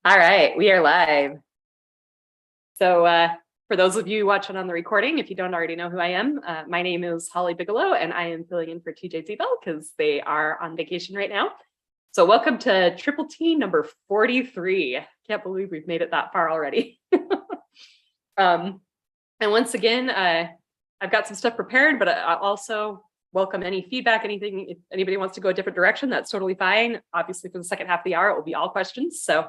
All right, we are live. So for those of you watching on the recording, if you don't already know who I am, my name is Holly Bigelow, and I am filling in for TJ Zebel because they are on vacation right now. So welcome to Triple T number 43. Can't believe we've made it that far already. And once again, I've got some stuff prepared, but I also welcome any feedback, anything. If anybody wants to go a different direction, that's totally fine. Obviously, for the second half of the hour, it will be all questions. So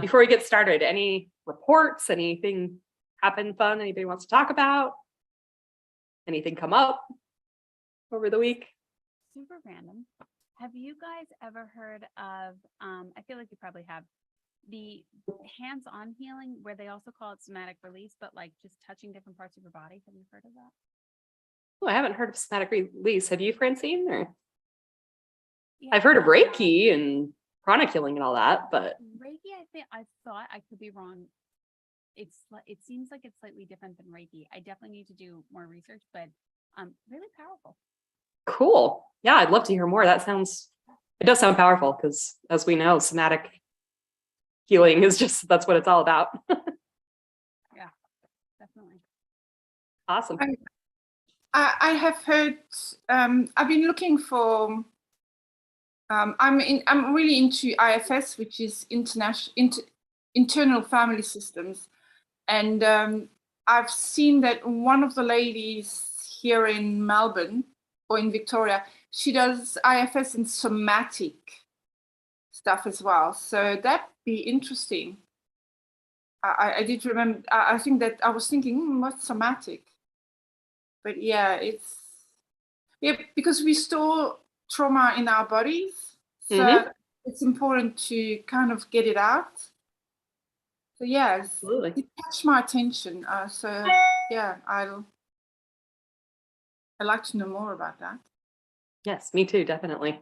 before we get started, any reports, anything happen fun anybody wants to talk about? Anything come up over the week? Super random. Have you guys ever heard of, I feel like you probably have, the hands-on healing where they also call it somatic release, but like just touching different parts of your body? Have you heard of that? Oh, I haven't heard of somatic release. Have you, Francine? Or Yeah, I've heard of Reiki and pranic healing and all that, but Reiki, I thought, I could be wrong. It seems like it's slightly different than Reiki. I definitely need to do more research, but really powerful. cool. Yeah, I'd love to hear more. It does sound powerful because, as we know, somatic healing is that's what it's all about. Yeah, definitely. Awesome. I have heard, I've been looking for, I'm really into IFS, which is internal family systems. And I've seen that one of the ladies here in Melbourne or in Victoria, she does IFS and somatic stuff as well. So that'd be interesting. I did remember, I think that I was thinking, what's somatic? But yeah, because we store trauma in our bodies. So it's important to kind of get it out. So yeah, Absolutely. it catch my attention. So yeah, I'd like to know more about that. Yes, me too, definitely.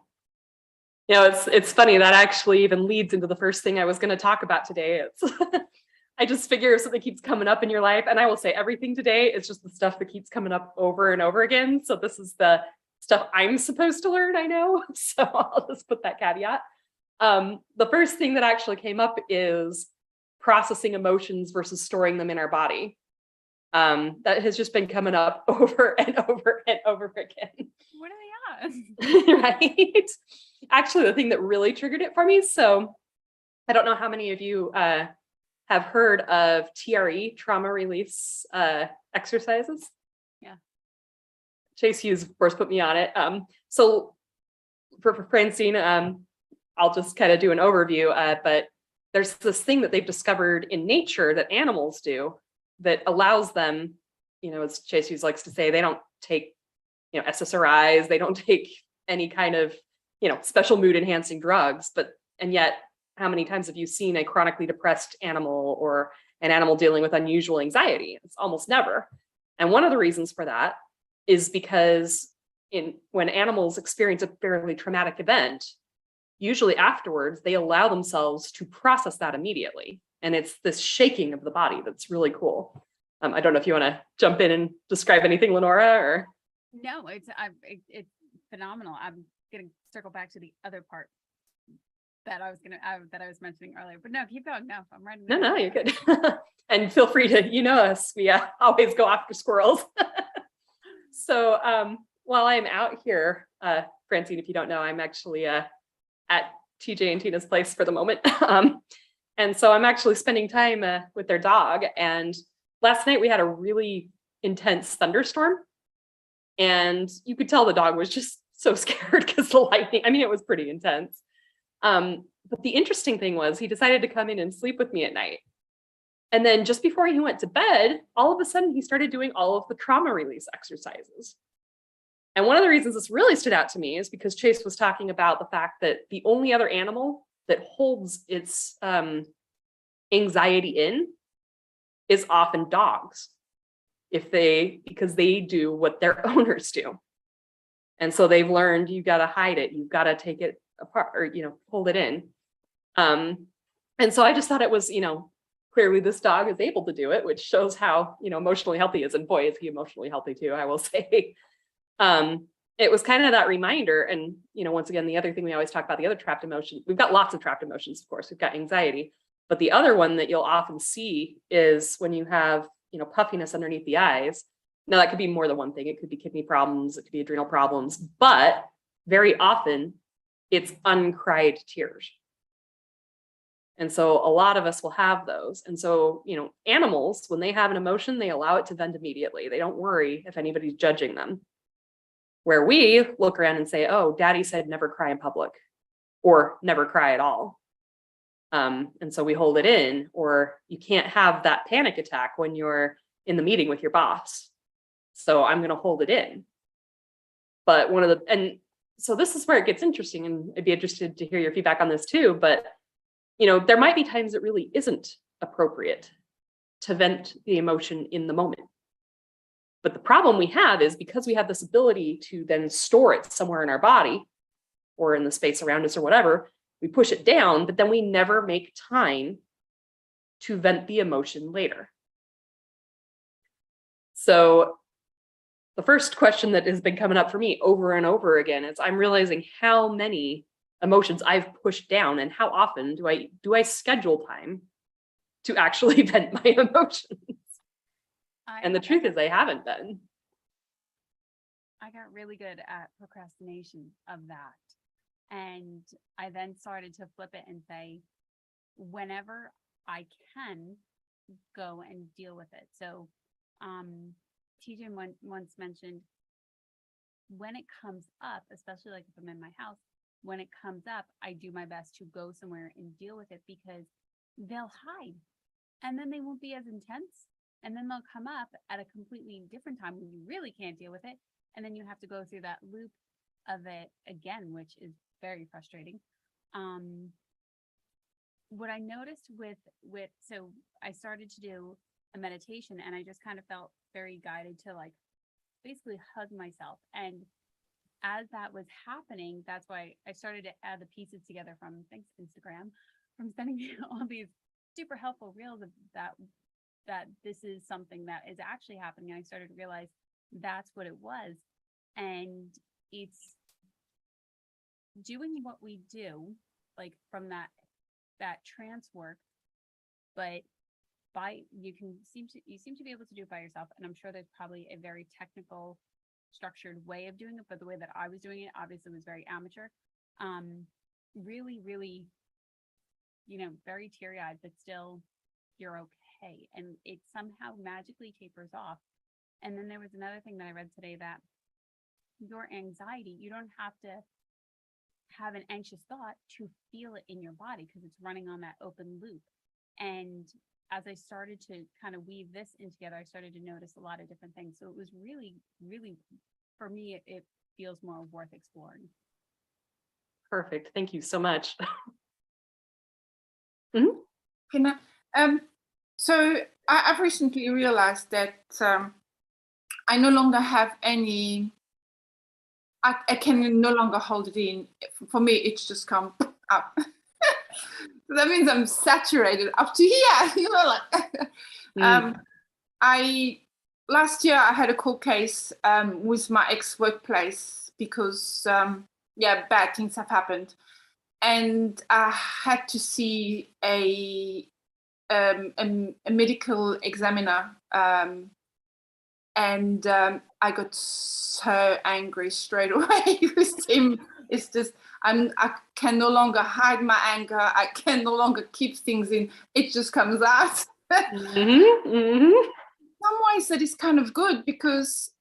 You know, it's funny that actually even leads into the first thing I was going to talk about today. It's I just figure if something keeps coming up in your life, and I will say everything today is just the stuff that keeps coming up over and over again. So this is the stuff I'm supposed to learn, I know. So I'll just put that caveat. The first thing that actually came up is processing emotions versus storing them in our body. That has just been coming up over and over and over again. What are they on? Right? Actually, the thing that really triggered it for me, so I don't know how many of you have heard of TRE, trauma release exercises. Yeah. Chase Hughes, of course, put me on it. So for Francine, I'll just kind of do an overview, but there's this thing that they've discovered in nature that animals do that allows them, you know, as Chase Hughes likes to say, they don't take, you know, SSRIs, they don't take any kind of, you know, special mood enhancing drugs, and yet how many times have you seen a chronically depressed animal or an animal dealing with unusual anxiety? It's almost never. And one of the reasons for that is because when animals experience a fairly traumatic event, usually afterwards, they allow themselves to process that immediately. And it's this shaking of the body that's really cool. I don't know if you want to jump in and describe anything, Lenora, or? No, it's phenomenal. I'm going to circle back to the other part that I was mentioning earlier, but no, keep going. No, I'm ready. No, you're good. And feel free to, you know us, we always go after squirrels. So while I'm out here, Francine, if you don't know, I'm actually at TJ and Tina's place for the moment. And so I'm actually spending time with their dog. And last night we had a really intense thunderstorm. And you could tell the dog was just so scared because the lightning, I mean, it was pretty intense. But the interesting thing was he decided to come in and sleep with me at night. And then just before he went to bed, all of a sudden he started doing all of the trauma release exercises. And one of the reasons this really stood out to me is because Chase was talking about the fact that the only other animal that holds its anxiety in is often dogs, because they do what their owners do. And so they've learned you got to hide it, you've got to take it apart, or, you know, hold it in. And so I just thought it was, you know, clearly this dog is able to do it, which shows how, you know, emotionally healthy he is. And boy, is he emotionally healthy too, I will say. It was kind of that reminder. And, you know, once again, the other thing we always talk about, the other trapped emotion, we've got lots of trapped emotions, of course. We've got anxiety, But the other one that you'll often see is when you have, puffiness underneath the eyes. Now that could be more than one thing. It could be kidney problems, it could be adrenal problems, but very often it's uncried tears. And so a lot of us will have those. And so, animals, when they have an emotion, they allow it to vent immediately. They don't worry if anybody's judging them. Where we look around and say, oh, daddy said never cry in public or never cry at all. And so we hold it in, or you can't have that panic attack when you're in the meeting with your boss. So I'm going to hold it in. But and so this is where it gets interesting, and I'd be interested to hear your feedback on this too. But, there might be times it really isn't appropriate to vent the emotion in the moment. But the problem we have is because we have this ability to then store it somewhere in our body or in the space around us or whatever, we push it down, but then we never make time to vent the emotion later. So the first question that has been coming up for me over and over again is I'm realizing how many emotions I've pushed down, and how often do I schedule time to actually vent my emotions? And the truth is I haven't been. I got really good at procrastination of that. And I then started to flip it and say, whenever I can, go and deal with it. So TJ once mentioned, when it comes up, especially like if I'm in my house, when it comes up, I do my best to go somewhere and deal with it, because they'll hide and then they won't be as intense. And then they'll come up at a completely different time when you really can't deal with it. And then you have to go through that loop of it again, which is very frustrating. What I noticed so I started to do a meditation, and I just kind of felt very guided to like basically hug myself. And as that was happening, that's why I started to add the pieces together from, thanks Instagram, from sending you all these super helpful reels of that this is something that is actually happening. And I started to realize that's what it was. And it's doing what we do, like from that trance work, but you seem to be able to do it by yourself. And I'm sure there's probably a very technical, structured way of doing it, but the way that I was doing it obviously was very amateur. Really, really, very teary-eyed, but still you're okay. And it somehow magically tapers off. And then there was another thing that I read today, that your anxiety, you don't have to have an anxious thought to feel it in your body, because it's running on that open loop. And as I started to kind of weave this in together, I started to notice a lot of different things. So it was really, really, for me, it feels more worth exploring. Perfect. Thank you so much. Can I, so I've recently realized that I no longer have any, I can no longer hold it in. For me, it's just come up. So that means I'm saturated up to here, last year I had a court case with my ex-workplace because bad things have happened, and I had to see a medical examiner, and I got so angry straight away with him. It's just I can no longer hide my anger. I can no longer keep things in. It just comes out. In some ways that is kind of good, because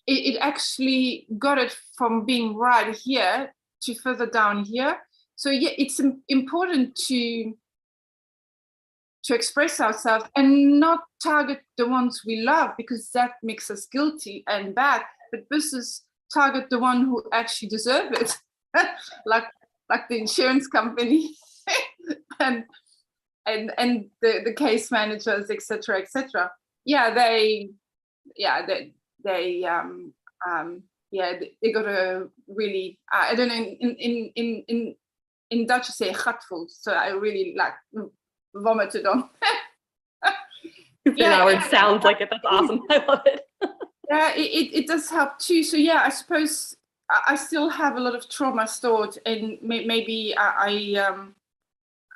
it actually got it from being right here to further down here. So yeah, it's important to express ourselves and not target the ones we love, because that makes us guilty and bad, but versus target the one who actually deserve it. like the insurance company and the case managers, etc. They gotta really, I don't know, in Dutch you say gatvol, so I really vomited on. It sounds like it. That's awesome. I love it. Yeah, it does help too. So yeah, I suppose I still have a lot of trauma stored, and maybe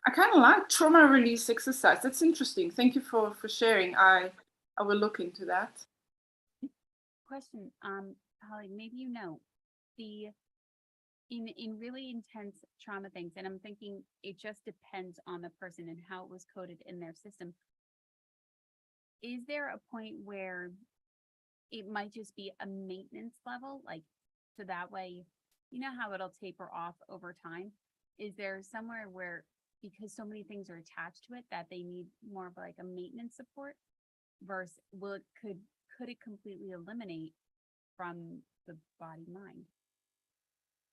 I kind of like trauma release exercise. That's interesting. Thank you for sharing. I will look into that. Question, Holly, maybe you know, the in really intense trauma things, and I'm thinking it just depends on the person and how it was coded in their system. Is there a point where it might just be a maintenance level, like, so that way, you know how it'll taper off over time? Is there somewhere where, because so many things are attached to it, that they need more of like a maintenance support versus could it completely eliminate from the body mind?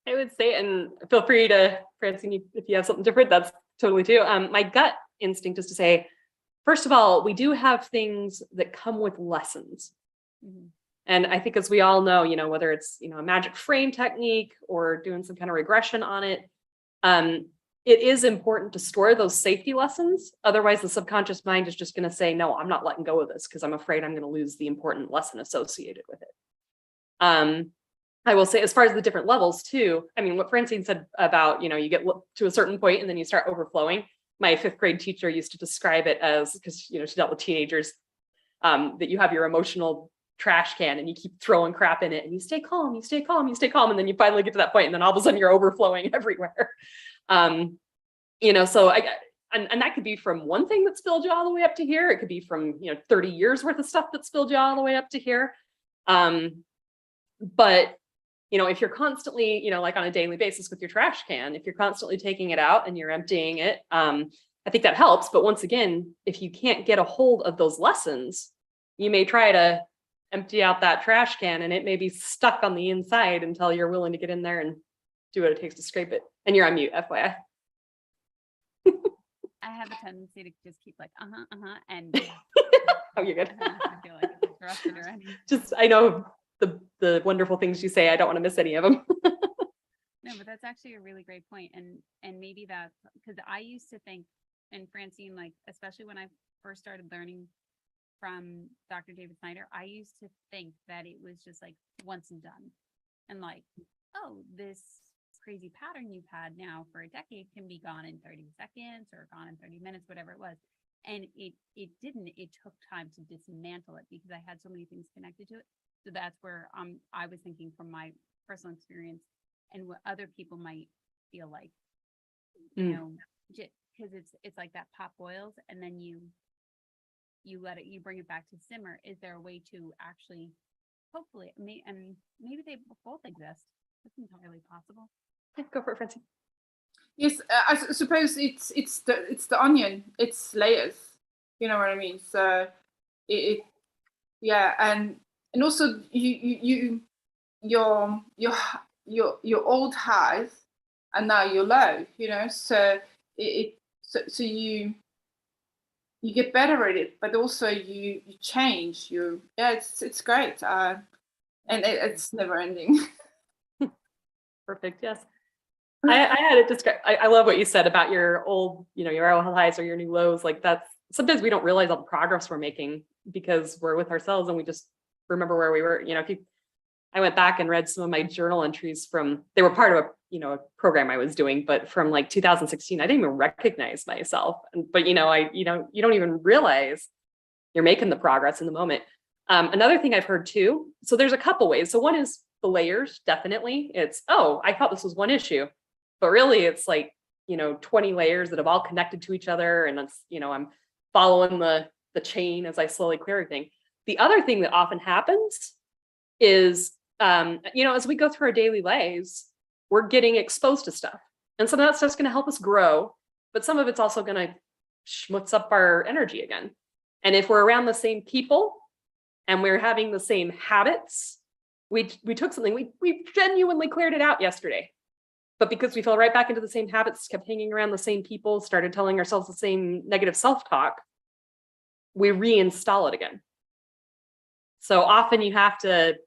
I would say, and feel free to, Francine, if you have something different, that's totally too. My gut instinct is to say, first of all, we do have things that come with lessons. Mm-hmm. And I think, as we all know, whether it's, a magic frame technique or doing some kind of regression on it, it is important to store those safety lessons. Otherwise, the subconscious mind is just going to say, no, I'm not letting go of this because I'm afraid I'm going to lose the important lesson associated with it. I will say, as far as the different levels too, I mean, what Francine said about, you get to a certain point and then you start overflowing. My 5th grade teacher used to describe it as, because, she dealt with teenagers, that you have your emotional trash can and you keep throwing crap in it and you stay calm, you stay calm, you stay calm. And then you finally get to that point and then all of a sudden you're overflowing everywhere. So and that could be from one thing that spilled you all the way up to here. It could be from, 30 years worth of stuff that spilled you all the way up to here. But if you're constantly, like on a daily basis with your trash can, if you're constantly taking it out and you're emptying it, I think that helps. But once again, if you can't get a hold of those lessons, you may try to empty out that trash can and it may be stuck on the inside until you're willing to get in there and do what it takes to scrape it. And you're on mute, FYI. I have a tendency to just keep like, and oh, you're good. I feel like it's interrupted already. Just, I know the wonderful things you say. I don't want to miss any of them. No, but that's actually a really great point. And maybe that's because I used to think, and Francine, like, especially when I first started learning from Dr. David Snyder, I used to think that it was just like once and done. And like, oh, this crazy pattern you've had now for a decade can be gone in 30 seconds or gone in 30 minutes, whatever it was. And it didn't. It took time to dismantle it because I had so many things connected to it. So that's where I was thinking from my personal experience and what other people might feel like, because it's like that pot boils and then you let it, you bring it back to simmer. Is there a way to actually, hopefully, and maybe they both exist. It's entirely possible. Yeah, go for it, Francine. Yes, I suppose it's the onion. It's layers. You know what I mean? So and also your old highs and now you're low. So so you get better at it, but also you change. It's great, and it's never ending. Perfect. Yes. I had it described. I love what you said about your old, your old highs or your new lows. Like, that's sometimes we don't realize all the progress we're making because we're with ourselves and we just remember where we were. I went back and read some of my journal entries they were part of a program I was doing, but from like 2016, I didn't even recognize myself. But you don't even realize you're making the progress in the moment. Another thing I've heard too. So there's a couple ways. So one is the layers. Definitely, it's, oh, I thought this was one issue, but really it's like 20 layers that have all connected to each other, and it's I'm following the chain as I slowly clear everything. The other thing that often happens is, as we go through our daily lives, we're getting exposed to stuff. And some of that stuff's going to help us grow, but some of it's also going to schmutz up our energy again. And if we're around the same people and we're having the same habits, we took something, we genuinely cleared it out yesterday. But because we fell right back into the same habits, kept hanging around the same people, started telling ourselves the same negative self-talk, we reinstall it again. So often you have to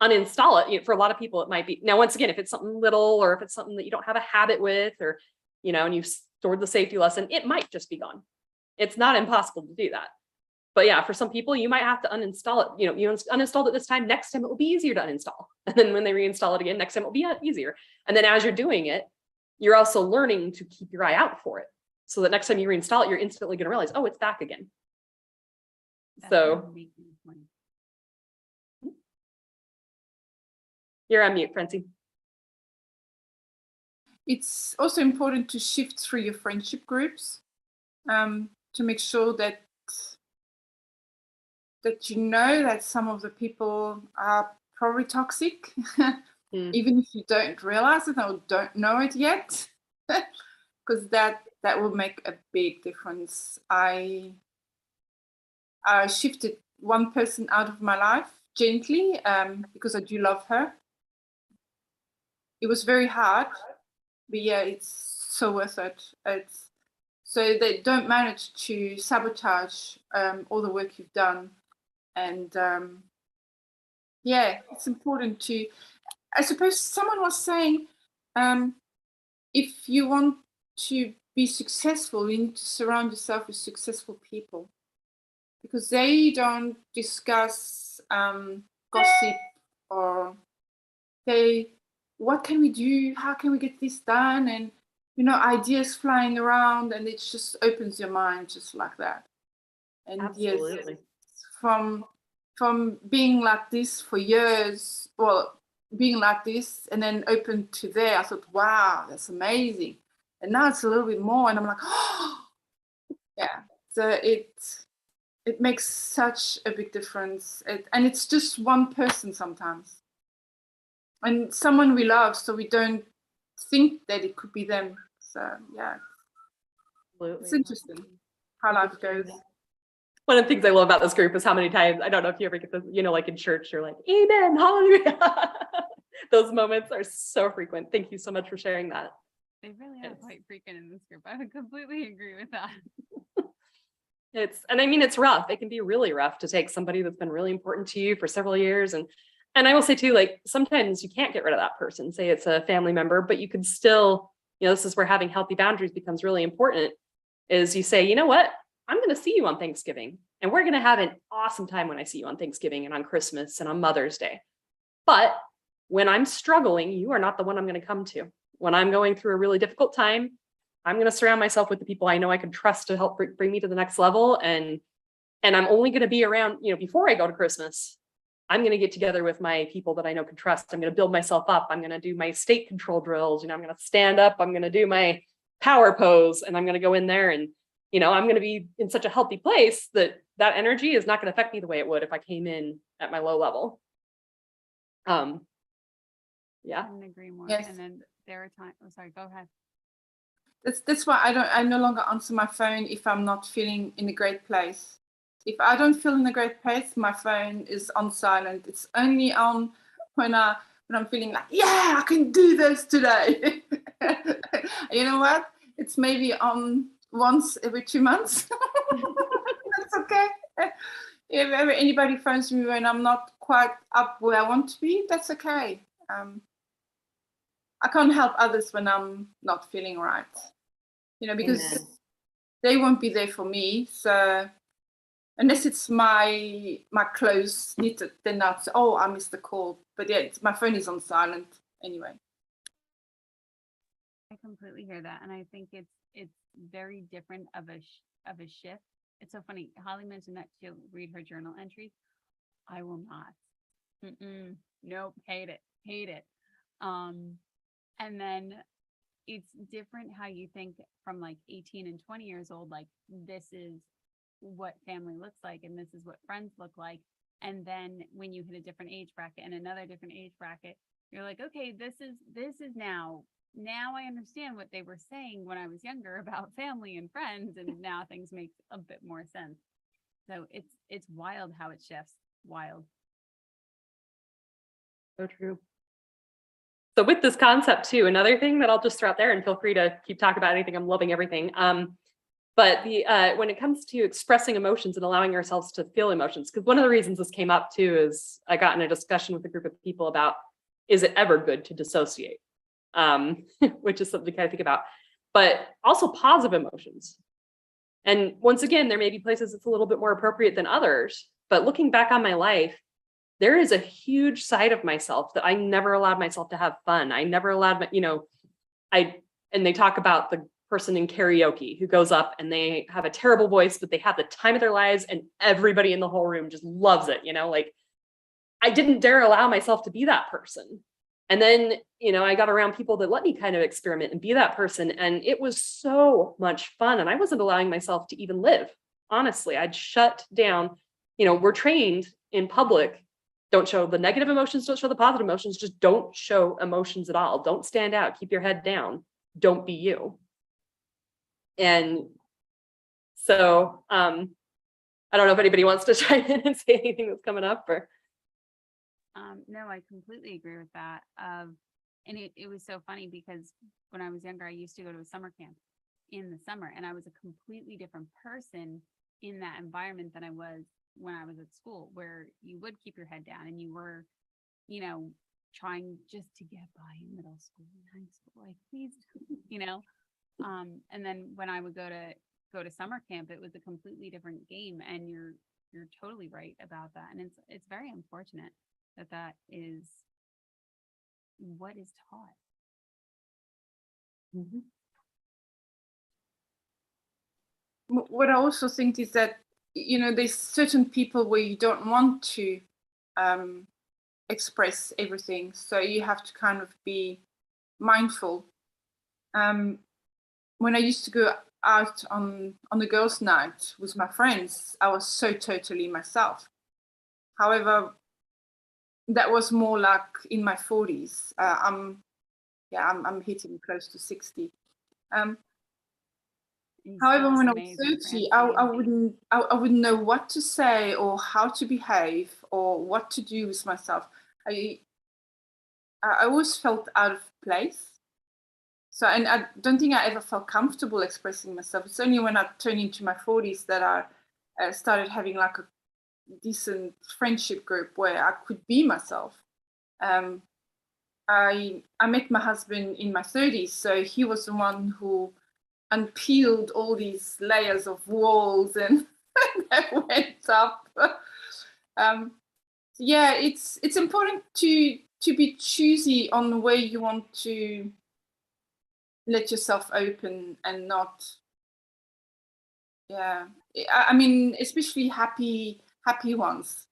uninstall it. For a lot of people, it might be, now, once again, if it's something little, or if it's something that you don't have a habit with, or, and you've stored the safety lesson, it might just be gone. It's not impossible to do that. But yeah, for some people, you might have to uninstall it. You uninstalled it this time, next time it will be easier to uninstall. And then when they reinstall it again, next time it will be easier. And then as you're doing it, you're also learning to keep your eye out for it. so that next time you reinstall it, you're instantly going to realize, oh, it's back again. That's So an amazing point. you're on mute, Francie. It's also important to shift through your friendship groups to make sure that you know that some of the people are probably toxic, even if you don't realize it or don't know it yet, because that will make a big difference. I shifted one person out of my life gently because I do love her. It was very hard, but yeah, it's so worth it. It's so they don't manage to sabotage all the work you've done. And yeah, it's important to, I suppose someone was saying, if you want to be successful, you need to surround yourself with successful people, because they don't discuss gossip or say, what can we do? How can we get this done? And, you know, ideas flying around, and it just opens your mind just like that. And Absolutely. yes, from being like this for years, well, being like this and then open to there, I thought, wow, that's amazing. And now it's a little bit more, and I'm like, oh, yeah. So it makes such a big difference. And it's just one person sometimes. And someone we love, so we don't think that it could be them. So yeah, Absolutely. it's interesting how life goes. One of the things I love about this group is how many times, I don't know if you ever get this, you know, like in church, you're like, amen, hallelujah. Those moments are so frequent. Thank you so much for sharing that. They really are quite freaking in this group. I would completely agree with that. And I mean, it's rough. It can be really rough to take somebody that's been really important to you for several years. And I will say too, like, sometimes you can't get rid of that person. Say it's a family member, but you can still, you know, this is where having healthy boundaries becomes really important, is you say, you know what, I'm going to see you on Thanksgiving, and we're going to have an awesome time when I see you on Thanksgiving and on Christmas and on Mother's Day. But when I'm struggling, you are not the one I'm going to come to. When I'm going through a really difficult time, I'm going to surround myself with the people I know I can trust to help bring me to the next level. And I'm only going to be around, you know, before I go to Christmas, I'm going to get together with my people that I know can trust. I'm going to build myself up. I'm going to do my state control drills. You know, I'm going to stand up. I'm going to do my power pose, and I'm going to go in there, and, you know, I'm going to be in such a healthy place that that energy is not going to affect me the way it would if I came in at my low level. Yeah. I couldn't agree more. Yes. And then there are times, oh, sorry, go ahead. That's why I no longer answer my phone if I'm not feeling in a great place. If I don't feel in a great place, my phone is on silent. It's only on when I'm feeling like, yeah, I can do this today. You know what? It's maybe on once every 2 months. That's okay. If ever anybody phones me when I'm not quite up where I want to be, that's okay. I can't help others when I'm not feeling right, you know, because Amen. they won't be there for me. So unless it's my close knitted, then that's, oh, I missed the call. But yeah, my phone is on silent anyway. I completely hear that, and I think it's very different of a shift. It's so funny. Holly mentioned that she'll read her journal entries. I will not. Nope, hate it. And then it's different how you think from like 18 and 20 years old, like this is what family looks like and this is what friends look like. And then when you hit a different age bracket and another different age bracket, you're like, okay, this is now I understand what they were saying when I was younger about family and friends, and now things make a bit more sense. So it's wild how it shifts. Wild. So true. So with this concept too, another thing that I'll just throw out there, and feel free to keep talking about anything, I'm loving everything. But when it comes to expressing emotions and allowing ourselves to feel emotions, because one of the reasons this came up too is I got in a discussion with a group of people about, is it ever good to dissociate? Which is something to kind of think about, but also positive emotions. And once again, there may be places it's a little bit more appropriate than others, but looking back on my life, there is a huge side of myself that I never allowed myself to have fun. I never allowed my, you know, and they talk about the person in karaoke who goes up and they have a terrible voice, but they have the time of their lives and everybody in the whole room just loves it, you know, like I didn't dare allow myself to be that person. And then, you know, I got around people that let me kind of experiment and be that person. And it was so much fun. And I wasn't allowing myself to even live. Honestly, I'd shut down. You know, we're trained in public. Don't show the negative emotions, don't show the positive emotions, just don't show emotions at all. Don't stand out, keep your head down. Don't be you. And so I don't know if anybody wants to chime in and say anything that's coming up or. No, I completely agree with that. And it was so funny because when I was younger, I used to go to a summer camp in the summer, and I was a completely different person in that environment than I was when I was at school, where you would keep your head down and you were, you know, trying just to get by in middle school and high school, like please, you know. And then when I would go to summer camp, it was a completely different game, and you're totally right about that. And it's very unfortunate that is what is taught. Mm-hmm. What I also think is that, you know, there's certain people where you don't want to express everything, so you have to kind of be mindful. When I used to go out on the girls' night with my friends, I was so totally myself. However, that was more like in my 40s. I'm hitting close to 60. However, when I was 30, I wouldn't know what to say or how to behave or what to do with myself. I always felt out of place. So, and I don't think I ever felt comfortable expressing myself. It's only when I turned into my 40s that I started having like a decent friendship group where I could be myself. I met my husband in my 30s, so he was the one who unpeeled all these layers of walls and that went up. Yeah, it's important to be choosy on the way you want to let yourself open and not. Yeah, I mean, especially happy ones.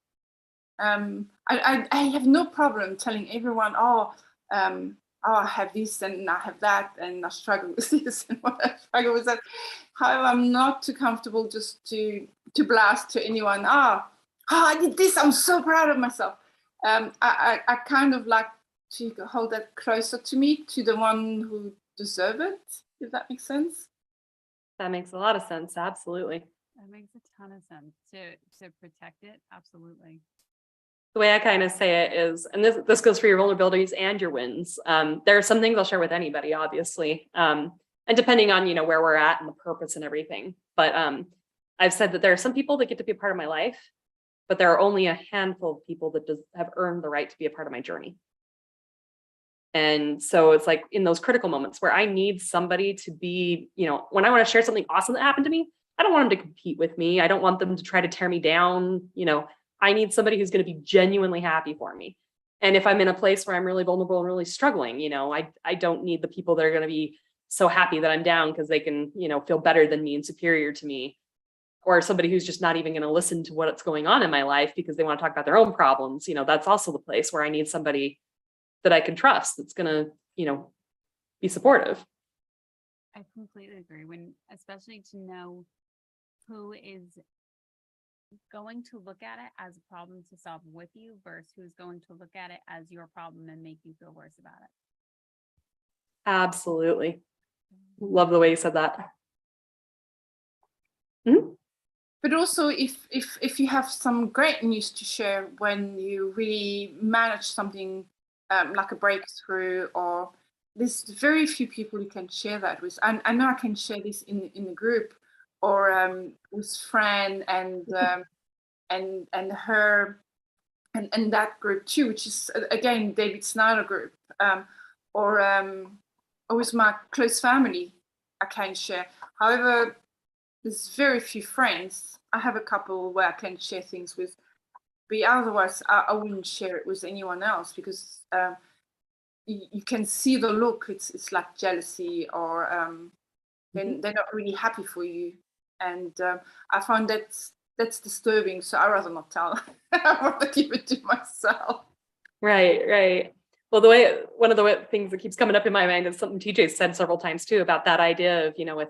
I have no problem telling everyone, I have this and I have that and I struggle with this and what I struggle with that. However, I'm not too comfortable just to blast to anyone, I did this, I'm so proud of myself. I kind of like to hold that closer to me, to the one who deserve it, if that makes sense. That makes a lot of sense. Absolutely. That makes a ton of sense to protect it. Absolutely. The way I kind of say it is, and this goes for your vulnerabilities and your wins. There are some things I'll share with anybody, obviously, and depending on, you know, where we're at and the purpose and everything. But I've said that there are some people that get to be a part of my life, but there are only a handful of people that have earned the right to be a part of my journey. And so it's like in those critical moments where I need somebody to be, you know, when I want to share something awesome that happened to me, I don't want them to compete with me. I don't want them to try to tear me down. You know, I need somebody who's going to be genuinely happy for me. And if I'm in a place where I'm really vulnerable and really struggling, you know, I don't need the people that are going to be so happy that I'm down because they can, you know, feel better than me and superior to me. Or somebody who's just not even going to listen to what's going on in my life because they want to talk about their own problems. You know, that's also the place where I need somebody that I can trust that's going to, you know, be supportive. I completely agree. Especially to know who is going to look at it as a problem to solve with you versus who's going to look at it as your problem and make you feel worse about it. Absolutely. Love the way you said that. Mm-hmm. But also, if you have some great news to share when you really manage something like a breakthrough, or there's very few people you can share that with. I know I can share this in the group or with Fran and her and that group too, which is again David Snyder group, or with my close family I can share. However, there's very few friends. I have a couple where I can share things with, but otherwise I wouldn't share it with anyone else because you can see the look. It's like jealousy or then they're not really happy for you. And I found that's disturbing. So I rather not tell. I rather keep it to myself. Right. Well, one of the things that keeps coming up in my mind is something TJ said several times too, about that idea of, with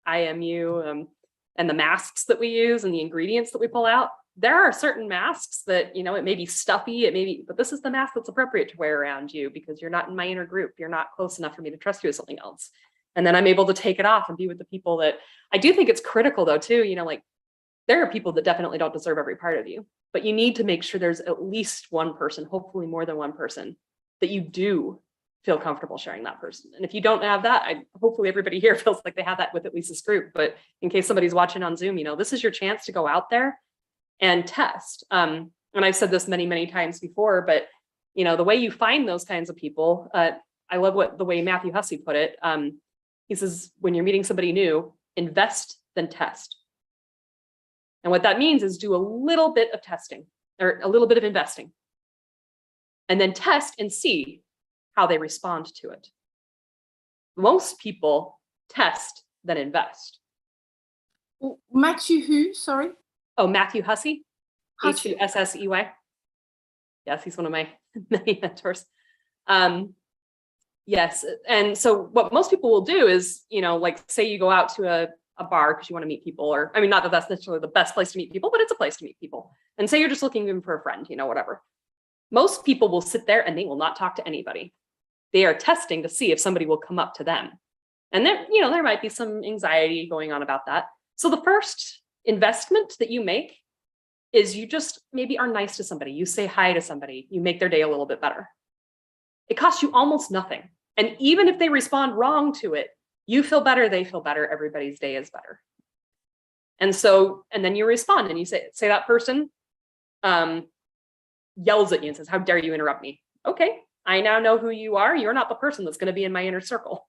IMU and the masks that we use and the ingredients that we pull out. There are certain masks that, it may be stuffy, but this is the mask that's appropriate to wear around you because you're not in my inner group. You're not close enough for me to trust you with something else. And then I'm able to take it off and be with the people that I do think it's critical though, too. There are people that definitely don't deserve every part of you, but you need to make sure there's at least one person, hopefully more than one person, that you do feel comfortable sharing that person. And if you don't have that, hopefully everybody here feels like they have that with at least this group. But in case somebody's watching on Zoom, this is your chance to go out there and test. And I've said this many, many times before, but the way you find those kinds of people, I love the way Matthew Hussey put it. He says, when you're meeting somebody new, invest, then test. And what that means is do a little bit of testing or a little bit of investing, and then test and see how they respond to it. Most people test, then invest. Matthew who, sorry? Oh, Matthew Hussey, Hussey. Hussey. Yes, he's one of my many mentors. Yes, and so what most people will do is, say you go out to a bar because you want to meet people, or not that that's necessarily the best place to meet people, but it's a place to meet people. And say you're just looking for a friend, whatever. Most people will sit there and they will not talk to anybody. They are testing to see if somebody will come up to them. And then, there might be some anxiety going on about that. So the first investment that you make is you just maybe are nice to somebody. You say hi to somebody. You make their day a little bit better. It costs you almost nothing. And even if they respond wrong to it, you feel better, they feel better, everybody's day is better. And then you respond and you say that person yells at you and says, how dare you interrupt me? Okay, I now know who you are. You're not the person that's going to be in my inner circle.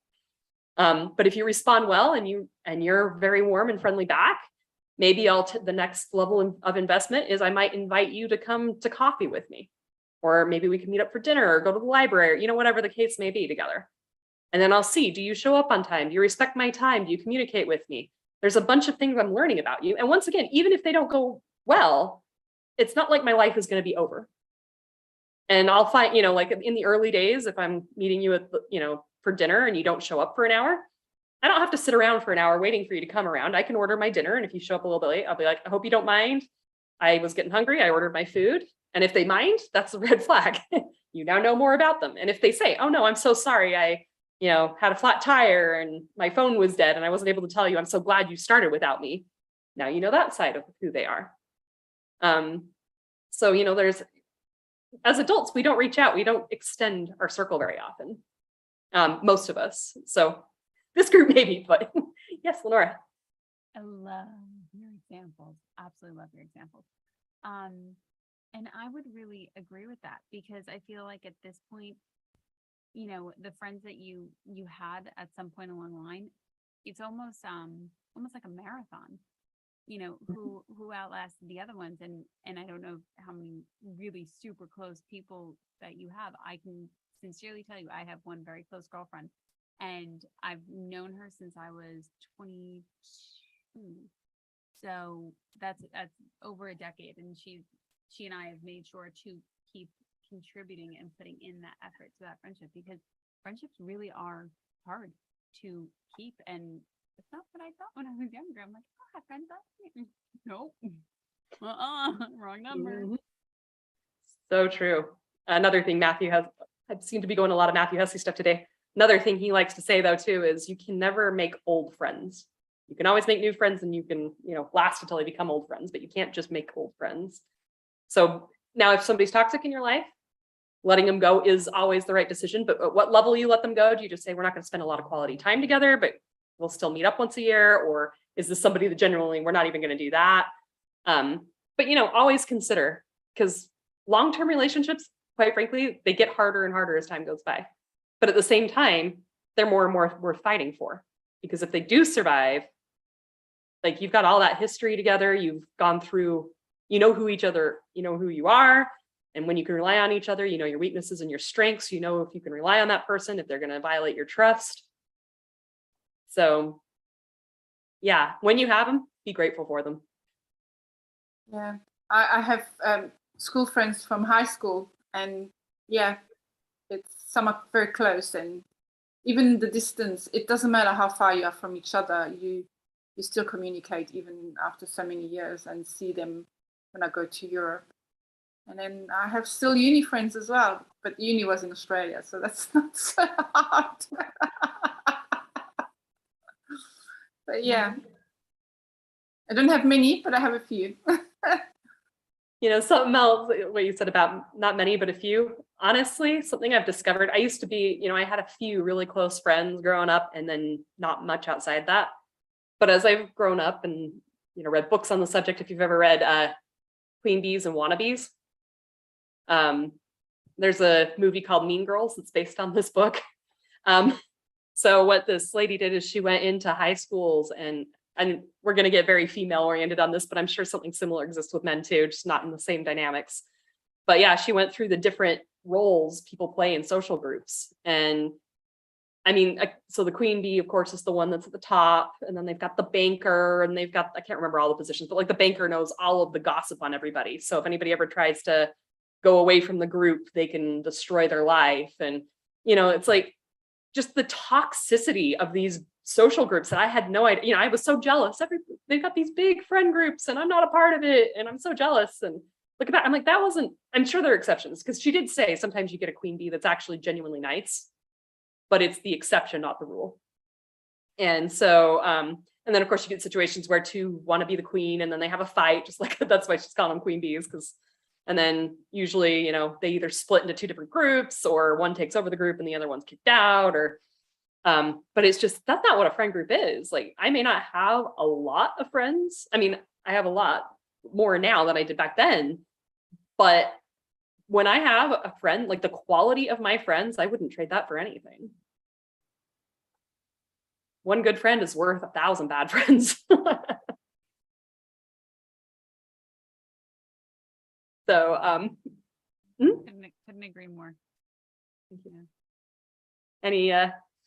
But if you respond well and you're very warm and friendly back, maybe the next level of investment is I might invite you to come to coffee with me, or maybe we can meet up for dinner or go to the library, whatever the case may be together. And then I'll see, do you show up on time? Do you respect my time? Do you communicate with me? There's a bunch of things I'm learning about you. And once again, even if they don't go well, it's not like my life is going to be over. And I'll find, like in the early days, if I'm meeting you at, for dinner and you don't show up for an hour, I don't have to sit around for an hour waiting for you to come around. I can order my dinner. And if you show up a little bit late, I'll be like, I hope you don't mind. I was getting hungry. I ordered my food. And if they mind, that's a red flag. You now know more about them. And if they say, oh no, I'm so sorry. I had a flat tire and my phone was dead and I wasn't able to tell you, I'm so glad you started without me. Now you know that side of who they are. So, there's, as adults, we don't reach out. We don't extend our circle very often. Most of us. So this group maybe, but yes, Lenora. I love your examples. Absolutely love your examples. And I would really agree with that because I feel like at this point, the friends that you had at some point along the line, it's almost like a marathon, who outlasted the other ones. And I don't know how many really super close people that you have. I can sincerely tell you, I have one very close girlfriend and I've known her since I was 22. So that's over a decade. And she and I have made sure to keep contributing and putting in that effort to that friendship because friendships really are hard to keep. And it's not what I thought when I was younger. I'm like, oh, I have friends that nope. Wrong number. So true. Another thing Matthew has, I seem to be going a lot of Matthew Hussey stuff today. Another thing he likes to say though too is you can never make old friends. You can always make new friends and you can, last until they become old friends, but you can't just make old friends. So now if somebody's toxic in your life, letting them go is always the right decision. But at what level you let them go? Do you just say, we're not going to spend a lot of quality time together, but we'll still meet up once a year? Or is this somebody that genuinely, we're not even going to do that? But, always consider, because long-term relationships, quite frankly, they get harder and harder as time goes by. But at the same time, they're more and more worth fighting for. Because if they do survive, like you've got all that history together, you've gone through, who each other, who you are. And when you can rely on each other, your weaknesses and your strengths, if you can rely on that person, if they're going to violate your trust. So yeah, when you have them, be grateful for them. Yeah, I have school friends from high school, and yeah, some are very close, and even the distance, it doesn't matter how far you are from each other, you still communicate even after so many years, and see them when I go to Europe. And then I have still uni friends as well, but uni was in Australia, so that's not so hard. But yeah, I don't have many, but I have a few. You know, something else, what you said about not many, but a few, honestly, something I've discovered, I used to be, you know, I had a few really close friends growing up and then not much outside that. But as I've grown up and, you know, read books on the subject, if you've ever read Queen Bees and Wannabes, there's a movie called Mean Girls that's based on this book. So what this lady did is she went into high schools, and we're going to get very female oriented on this, but I'm sure something similar exists with men too, just not in the same dynamics. But yeah, she went through the different roles people play in social groups. And I mean, so the queen bee, of course, is the one that's at the top, and then they've got the banker, and they've got, I can't remember all the positions, but like the banker knows all of the gossip on everybody. So if anybody ever tries to go away from the group, they can destroy their life. And, you know, it's like just the toxicity of these social groups that I had no idea. You know, I was so jealous. They've got these big friend groups and I'm not a part of it, and I'm so jealous. And look at that. I'm like, that wasn't, I'm sure there are exceptions, because she did say sometimes you get a queen bee that's actually genuinely nice, but it's the exception, not the rule. And so, and then of course you get situations where two want to be the queen and then they have a fight, just like that's why she's calling them queen bees, because, and then usually, you know, they either split into two different groups, or one takes over the group and the other one's kicked out, or but it's just, that's not what a friend group is. Like, I may not have a lot of friends. I mean, I have a lot more now than I did back then, but when I have a friend, like the quality of my friends, I wouldn't trade that for anything. One good friend is worth 1,000 bad friends. So, couldn't agree more. Thank you. Any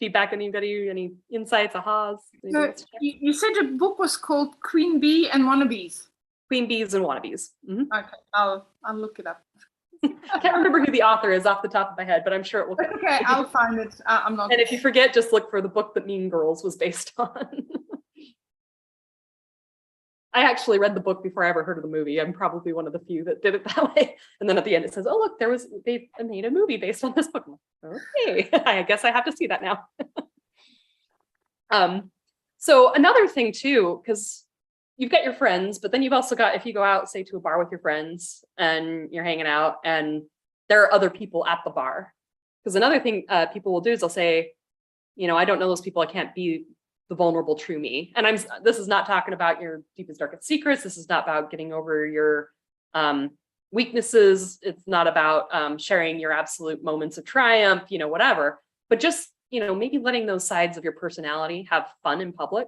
feedback, anybody, any insights, ahas? You said the book was called Queen Bee and Wannabes. Queen Bees and Wannabes. Mm-hmm. Okay, I'll look it up. I can't remember who the author is off the top of my head, but I'm sure it will. Okay, I'll find it. I'm not. And if you forget, just look for the book that Mean Girls was based on. I actually read the book before I ever heard of the movie. I'm probably one of the few that did it that way. And then at the end it says, oh, look, they made a movie based on this book. Okay, I guess I have to see that now. So another thing too, because you've got your friends, but then you've also got, if you go out, say, to a bar with your friends and you're hanging out and there are other people at the bar. Because another thing people will do is they'll say, you know, I don't know those people, I can't be the vulnerable true me. And this is not talking about your deepest, darkest secrets. This is not about getting over your weaknesses. It's not about sharing your absolute moments of triumph, you know, whatever, but just, you know, maybe letting those sides of your personality have fun in public.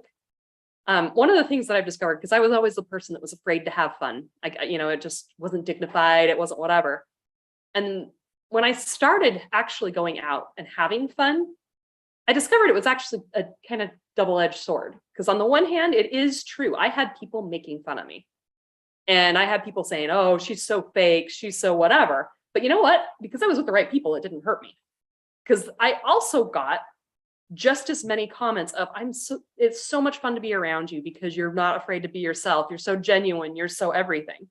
One of the things that I've discovered, because I was always the person that was afraid to have fun, you know, it just wasn't dignified, it wasn't whatever. And when I started actually going out and having fun, I discovered it was actually a kind of double-edged sword. Because on the one hand, it is true, I had people making fun of me. And I had people saying, oh, she's so fake, she's so whatever. But you know what? Because I was with the right people, it didn't hurt me. Because I also got just as many comments of, it's so much fun to be around you because you're not afraid to be yourself. You're so genuine. You're so everything.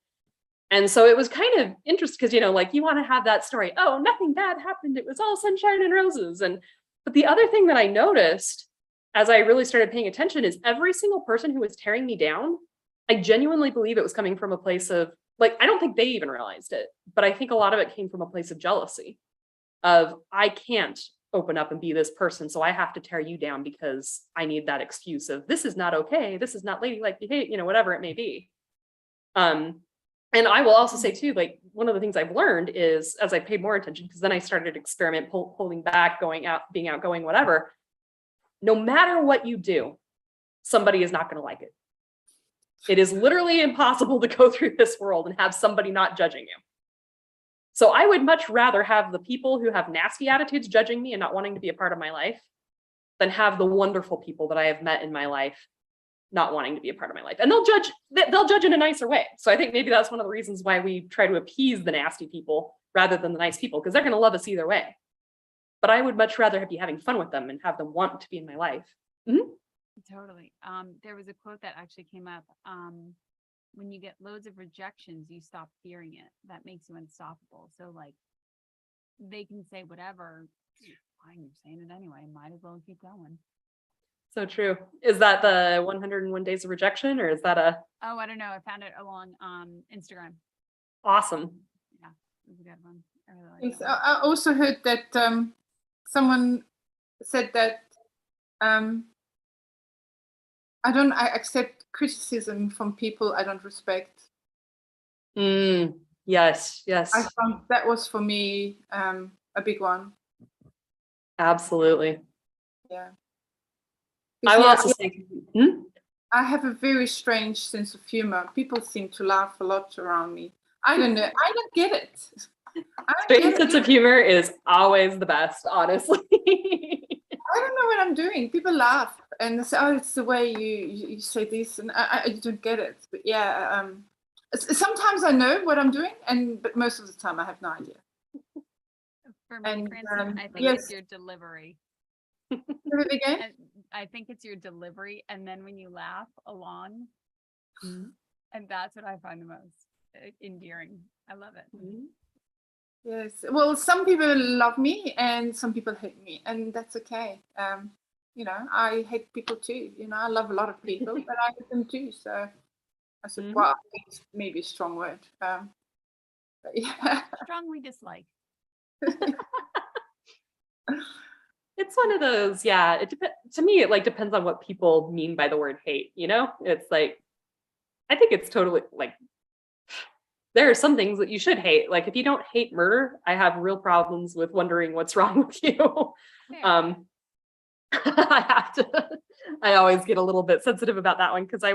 And so it was kind of interesting because, you know, like you want to have that story. Oh, nothing bad happened. It was all sunshine and roses. But the other thing that I noticed as I really started paying attention is every single person who was tearing me down, I genuinely believe it was coming from a place of, like, I don't think they even realized it, but I think a lot of it came from a place of jealousy of, I can't open up and be this person, so I have to tear you down because I need that excuse of, this is not okay, this is not ladylike behavior, you know, whatever it may be. And I will also say too, like, one of the things I've learned is, as I paid more attention, because then I started to experiment, pulling back, going out, being outgoing, whatever, no matter what you do, somebody is not going to like it. It is literally impossible to go through this world and have somebody not judging you. So I would much rather have the people who have nasty attitudes judging me and not wanting to be a part of my life than have the wonderful people that I have met in my life not wanting to be a part of my life. And they'll judge in a nicer way. So I think maybe that's one of the reasons why we try to appease the nasty people rather than the nice people, because they're going to love us either way. But I would much rather be having fun with them and have them want to be in my life. Mm-hmm. Totally. There was a quote that actually came up. When you get loads of rejections, you stop fearing it. That makes you unstoppable. So like they can say whatever. Fine, you're saying it anyway. Might as well keep going. So true. Is that the 101 Days of Rejection, or is that a? Oh, I don't know. I found it along Instagram. Awesome. Yeah, it was a good one. I really like Yes, that. I also heard that someone said that I accept criticism from people I don't respect. Yes. I found that was for me a big one. Absolutely. Yeah. I will also say, I have a very strange sense of humor. People seem to laugh a lot around me. I don't know. I don't get it. Strange sense of humor is always the best, honestly. I don't know what I'm doing. People laugh and they say, "Oh, it's the way you say this," and I don't get it. But yeah, sometimes I know what I'm doing, but most of the time I have no idea. For me, Francine, I think it's your delivery. Again? I think it's your delivery, and then when you laugh along, and that's what I find the most endearing. I love it. Yes. Well, some people love me, and some people hate me, and that's okay. I hate people too. I love a lot of people, but I hate them too. So I said, well, it's maybe a strong word. But yeah. Strongly dislike. It's one of those, yeah. It to me, it depends on what people mean by the word hate. It's like, I think it's totally like, there are some things that you should hate. Like if you don't hate murder, I have real problems with wondering what's wrong with you. I always get a little bit sensitive about that one because I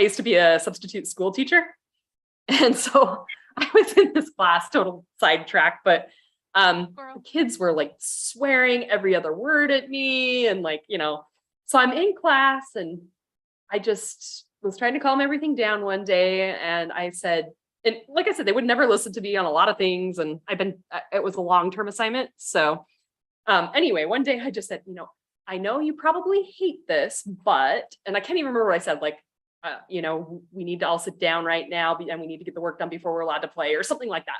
used to be a substitute school teacher. And so I was in this class, total sidetrack, but the kids were like swearing every other word at me. And so I'm in class and I just was trying to calm everything down one day. And I said, and like I said, they would never listen to me on a lot of things. And it was a long-term assignment. So anyway, one day I just said, I know you probably hate this, but, and I can't even remember what I said, we need to all sit down right now and we need to get the work done before we're allowed to play or something like that.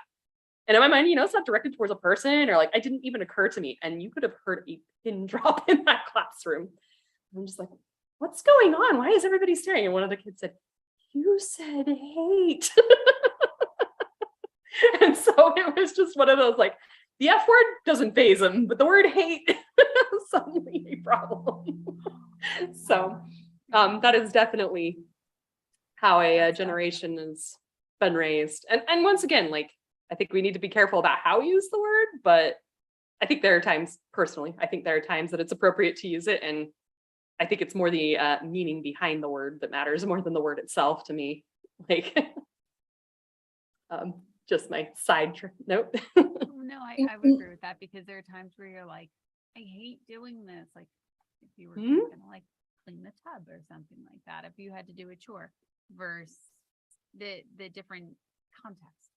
And in my mind, it's not directed towards a person or it didn't even occur to me. And you could have heard a pin drop in that classroom. I'm just like, what's going on? Why is everybody staring? And one of the kids said, you said hate. And so it was just one of those, the F word doesn't faze them, but the word hate suddenly a problem. So that is definitely how a generation has been raised. And once again, I think we need to be careful about how we use the word, but I think there are times, personally, that it's appropriate to use it. And I think it's more the meaning behind the word that matters more than the word itself to me. Just my side note. No, I would agree with that because there are times where you're like, I hate doing this. Like if you were going to clean the tub or something like that, if you had to do a chore versus the different context.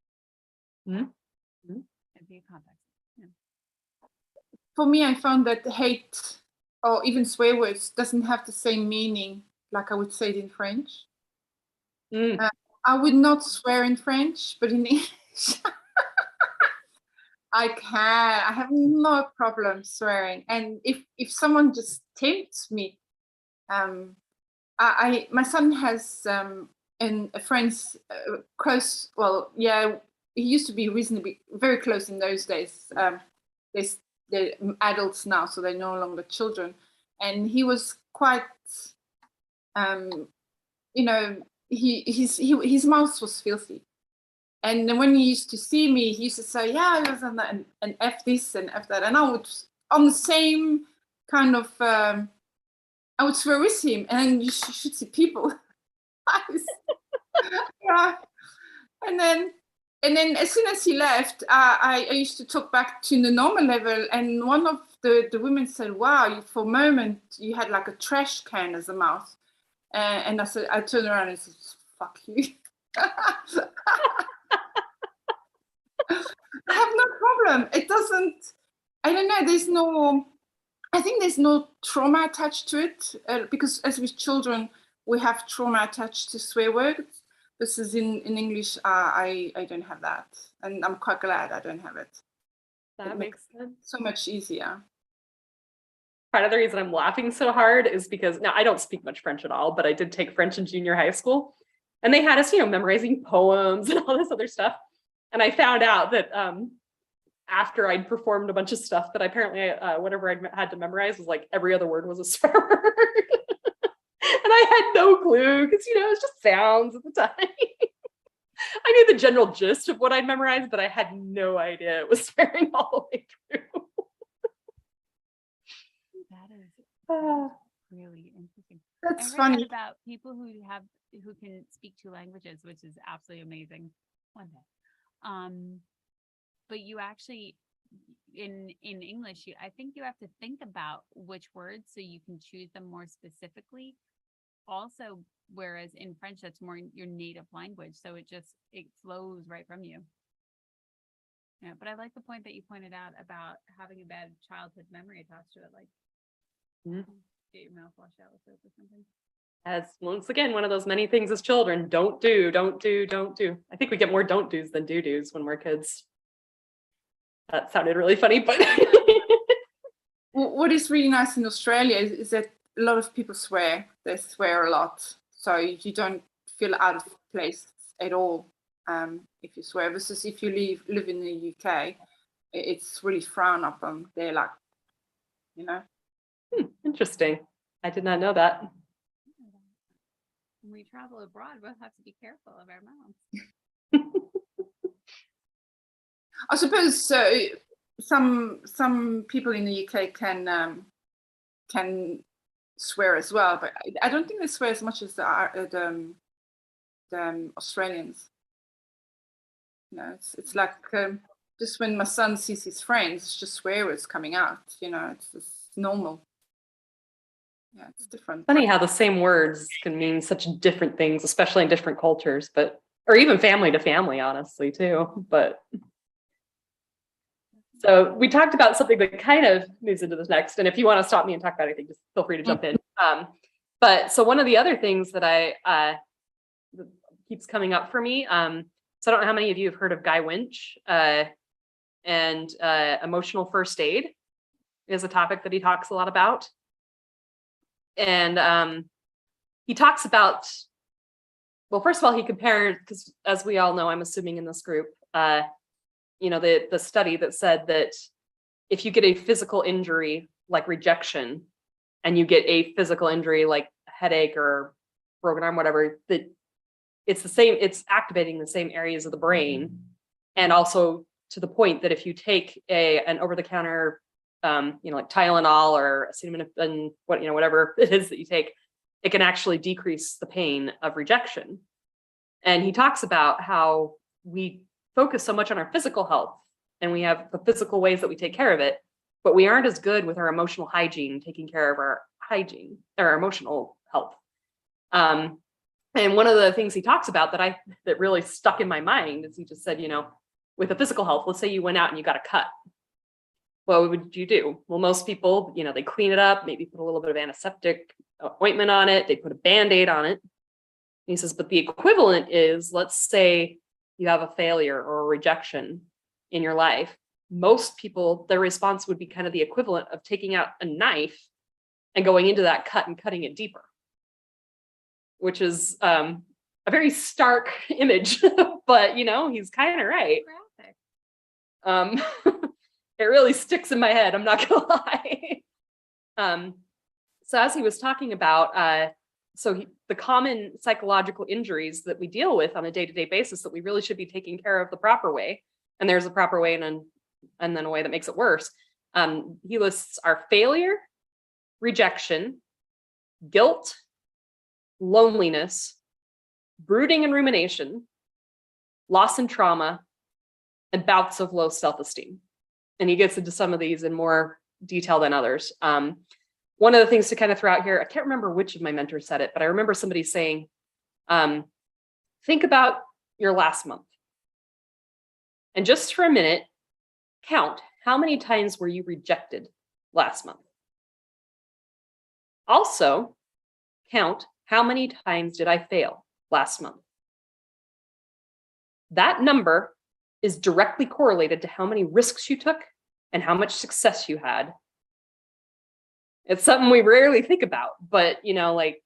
For me, I found that hate or even swear words doesn't have the same meaning like I would say it in French. I would not swear in French, but in English, I can. I have no problem swearing. And if someone just tempts me, my son has a friend's close. Well, yeah, he used to be reasonably very close in those days. They're adults now, so they're no longer children. And he was quite, his mouth was filthy. And then when he used to see me, he used to say, yeah, and F this and F that. And I would, on the same kind of, I would swear with him. And you should see people. Yeah. And then as soon as he left, I used to talk back to the normal level. And one of the women said, wow, for a moment, you had like a trash can as a mouth. And I said, I turned around and said, fuck you. I have no problem. It doesn't, I don't know, I think there's no trauma attached to it, because as with children, we have trauma attached to swear words. This is in English, I don't have that. And I'm quite glad I don't have it. That makes sense. So much easier. Part of the reason I'm laughing so hard is because now I don't speak much French at all, but I did take French in junior high school. And they had us, memorizing poems and all this other stuff. And I found out that after I'd performed a bunch of stuff, that apparently whatever I had to memorize was like every other word was a swear word. And I had no clue because, it was just sounds at the time. I knew the general gist of what I'd memorized, but I had no idea it was swearing all the way through. That is really interesting. That's I funny. read about people who can speak 2 languages, which is absolutely amazing. One day. But you actually, in English, I think you have to think about which words so you can choose them more specifically. Also, whereas in French, that's more your native language, so it flows right from you. Yeah, but I like the point that you pointed out about having a bad childhood memory attached to it, like get your mouth washed out with soap or something. As once again, one of those many things as children, don't do. I think we get more don't do's than do do's when we're kids. That sounded really funny, but What is really nice in Australia is that a lot of people swear. They swear a lot. So you don't feel out of place at all if you swear. Versus if you live in the UK, it's really frowned upon. They're like, Interesting. I did not know that. When we travel abroad, we'll have to be careful of our mouths. I suppose some people in the UK can swear as well, but I don't think they swear as much as the Australians. It's like just when my son sees his friends, it's just swear words coming out. It's just normal. Yeah, it's different. Funny how the same words can mean such different things, especially in different cultures, or even family to family, honestly, too. So we talked about something that kind of moves into this next. And if you want to stop me and talk about anything, just feel free to jump in. So one of the other things that that keeps coming up for me, so I don't know how many of you have heard of Guy Winch and emotional first aid is a topic that he talks a lot about. And he talks about, well, first of all, he compared, because as we all know, I'm assuming in this group, the study that said that if you get a physical injury like rejection and you get a physical injury like headache or broken arm, whatever, that it's the same, it's activating the same areas of the brain. And also to the point that if you take an over-the-counter like Tylenol or acetaminophen, whatever it is that you take, it can actually decrease the pain of rejection. And he talks about how we focus so much on our physical health and we have the physical ways that we take care of it, but we aren't as good with our emotional hygiene, taking care of our hygiene or our emotional health. And one of the things he talks about that really stuck in my mind is he just said, with the physical health, let's say you went out and you got a cut. What would you do? Well, most people, they clean it up, maybe put a little bit of antiseptic ointment on it. They put a Band-Aid on it. And he says, but the equivalent is, let's say you have a failure or a rejection in your life. Most people, their response would be kind of the equivalent of taking out a knife and going into that cut and cutting it deeper, which is a very stark image, but he's kind of right. It really sticks in my head, I'm not gonna lie. So as he was talking about, the common psychological injuries that we deal with on a day-to-day basis that we really should be taking care of the proper way, and there's a proper way and then a way that makes it worse. He lists our failure, rejection, guilt, loneliness, brooding and rumination, loss and trauma, and bouts of low self-esteem. And he gets into some of these in more detail than others. one of the things to kind of throw out here, I can't remember which of my mentors said it, but I remember somebody saying, think about your last month. And just for a minute, count how many times were you rejected last month. Also, count how many times did I fail last month. That number is directly correlated to how many risks you took and how much success you had. It's something we rarely think about, but like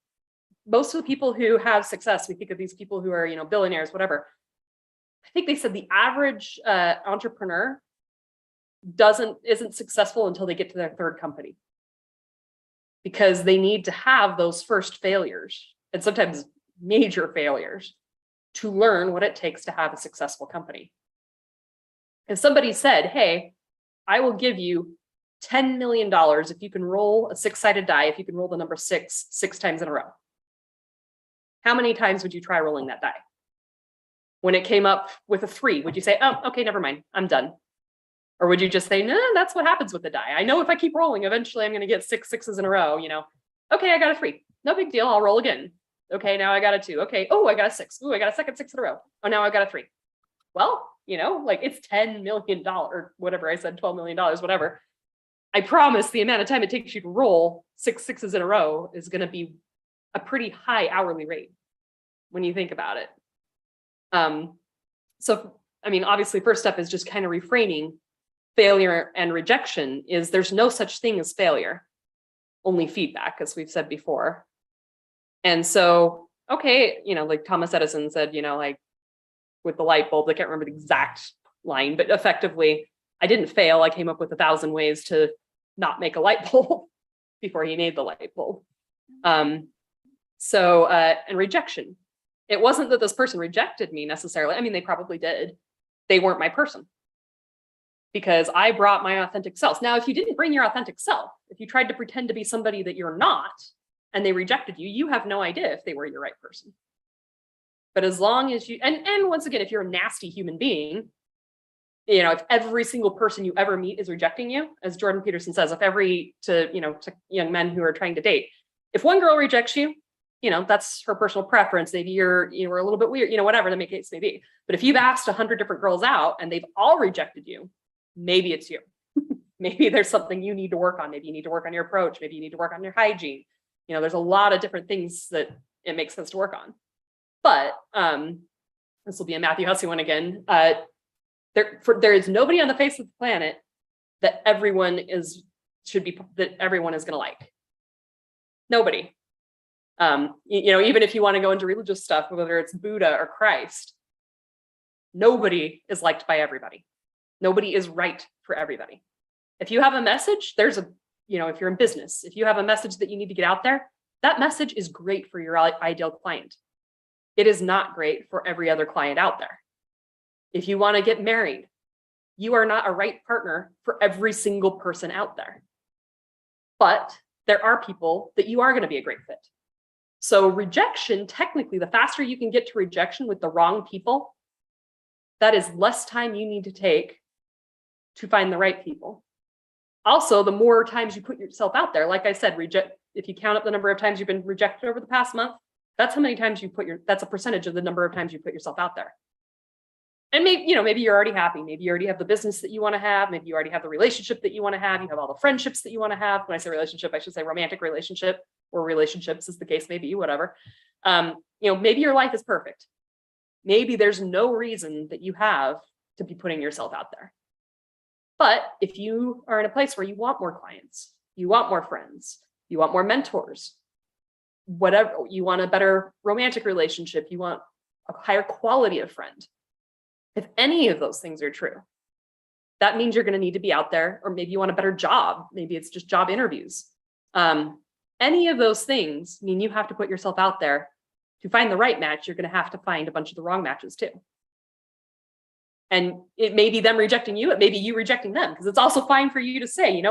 most of the people who have success, we think of these people who are, billionaires, whatever. I think they said the average entrepreneur isn't successful until they get to their third company, because they need to have those first failures, and sometimes major failures, to learn what it takes to have a successful company. If somebody said, hey, I will give you $10 million if you can roll a 6-sided die, if you can roll the number 6 times in a row. How many times would you try rolling that die? When it came up with a 3, would you say, oh, okay, never mind, I'm done? Or would you just say, no, that's what happens with the die. I know if I keep rolling, eventually I'm going to get 6 6s in a row, Okay, I got a 3. No big deal, I'll roll again. Okay, now I got a 2. Okay, oh, I got a 6. Oh, I got a second 6 in a row. Oh, now I got a 3. Well, like it's $10 million, or whatever I said, $12 million, whatever. I promise the amount of time it takes you to roll 6 6s in a row is going to be a pretty high hourly rate when you think about it. So, obviously, first step is just kind of reframing failure and rejection. Is there's no such thing as failure, only feedback, as we've said before. And so, okay, like Thomas Edison said, like with the light bulb, I can't remember the exact line, but effectively, I didn't fail. I came up with 1,000 ways to not make a light bulb before he made the light bulb. And rejection. It wasn't that this person rejected me necessarily. They probably did. They weren't my person, because I brought my authentic self. Now, if you didn't bring your authentic self, if you tried to pretend to be somebody that you're not, and they rejected you, you have no idea if they were your right person. But as long as you, and once again, if you're a nasty human being, if every single person you ever meet is rejecting you, as Jordan Peterson says, to young men who are trying to date, if one girl rejects you, that's her personal preference. Maybe you're a little bit weird, whatever the case may be. But if you've asked 100 different girls out and they've all rejected you, maybe it's you. Maybe there's something you need to work on. Maybe you need to work on your approach. Maybe you need to work on your hygiene. There's a lot of different things that it makes sense to work on. But this will be a Matthew Hussey one again. There is nobody on the face of the planet that everyone is going to like. Nobody. Even if you want to go into religious stuff, whether it's Buddha or Christ, nobody is liked by everybody. Nobody is right for everybody. If you have a message, if you're in business, if you have a message that you need to get out there, that message is great for your ideal client. It is not great for every other client out there. If you want to get married, you are not a right partner for every single person out there. But there are people that you are going to be a great fit. So rejection, technically, the faster you can get to rejection with the wrong people, that is less time you need to take to find the right people. Also, the more times you put yourself out there, like I said, if you count up the number of times you've been rejected over the past month, that's how many times that's a percentage of the number of times you put yourself out there. And maybe you're already happy. Maybe you already have the business that you want to have. Maybe you already have the relationship that you want to have. You have all the friendships that you want to have. When I say relationship, I should say romantic relationship, or relationships, as the case may be, whatever. Maybe your life is perfect. Maybe there's no reason that you have to be putting yourself out there. But if you are in a place where you want more clients, you want more friends, you want more mentors, whatever, you want a better romantic relationship, you want a higher quality of friend. If any of those things are true, that means you're going to need to be out there, or maybe you want a better job. Maybe it's just job interviews. Any of those things mean you have to put yourself out there. To find the right match, you're going to have to find a bunch of the wrong matches too. And it may be them rejecting you. It may be you rejecting them, because it's also fine for you to say,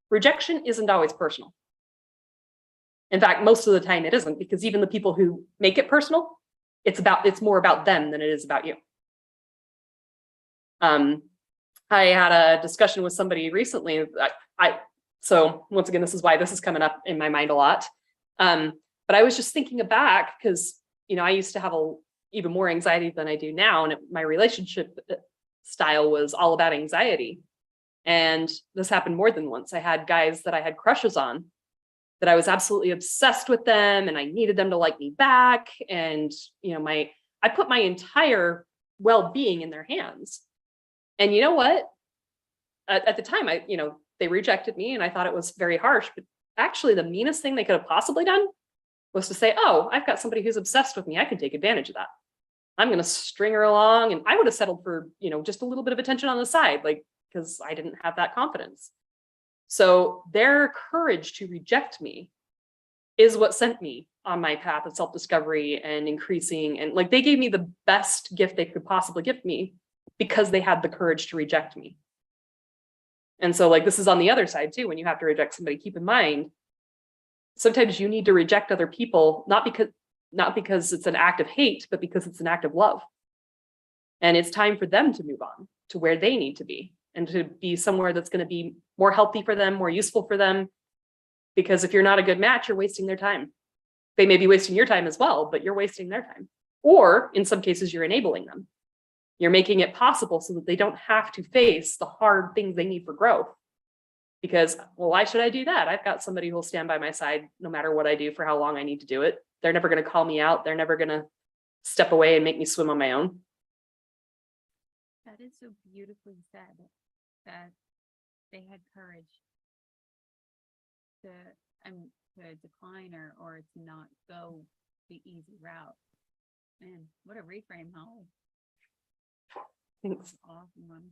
rejection isn't always personal. In fact, most of the time it isn't, because even the people who make it personal, it's more about them than it is about you. I had a discussion with somebody recently. So once again, this is why this is coming up in my mind a lot. But I was just thinking back because, I used to have even more anxiety than I do now. And my relationship style was all about anxiety. And this happened more than once. I had guys that I had crushes on, that I was absolutely obsessed with them and I needed them to like me back. And, I put my entire well-being in their hands. And you know what? At the time, they rejected me and I thought it was very harsh, but actually the meanest thing they could have possibly done was to say, oh, I've got somebody who's obsessed with me. I can take advantage of that. I'm going to string her along. And I would have settled for, just a little bit of attention on the side, because I didn't have that confidence. So their courage to reject me is what sent me on my path of self-discovery and increasing. And they gave me the best gift they could possibly give me because they had the courage to reject me. And so this is on the other side too. When you have to reject somebody, keep in mind, sometimes you need to reject other people, not because it's an act of hate, but because it's an act of love. And it's time for them to move on to where they need to be and to be somewhere that's going to be more healthy for them, more useful for them. Because if you're not a good match, you're wasting their time. They may be wasting your time as well, but you're wasting their time. Or in some cases, you're enabling them. You're making it possible so that they don't have to face the hard things they need for growth. Because, well, why should I do that? I've got somebody who will stand by my side no matter what I do for how long I need to do it. They're never going to call me out. They're never going to step away and make me swim on my own. That is so beautifully said, that they had courage to decline or to not go the easy route. Man, what a reframe, Holly. Thanks. Awesome one.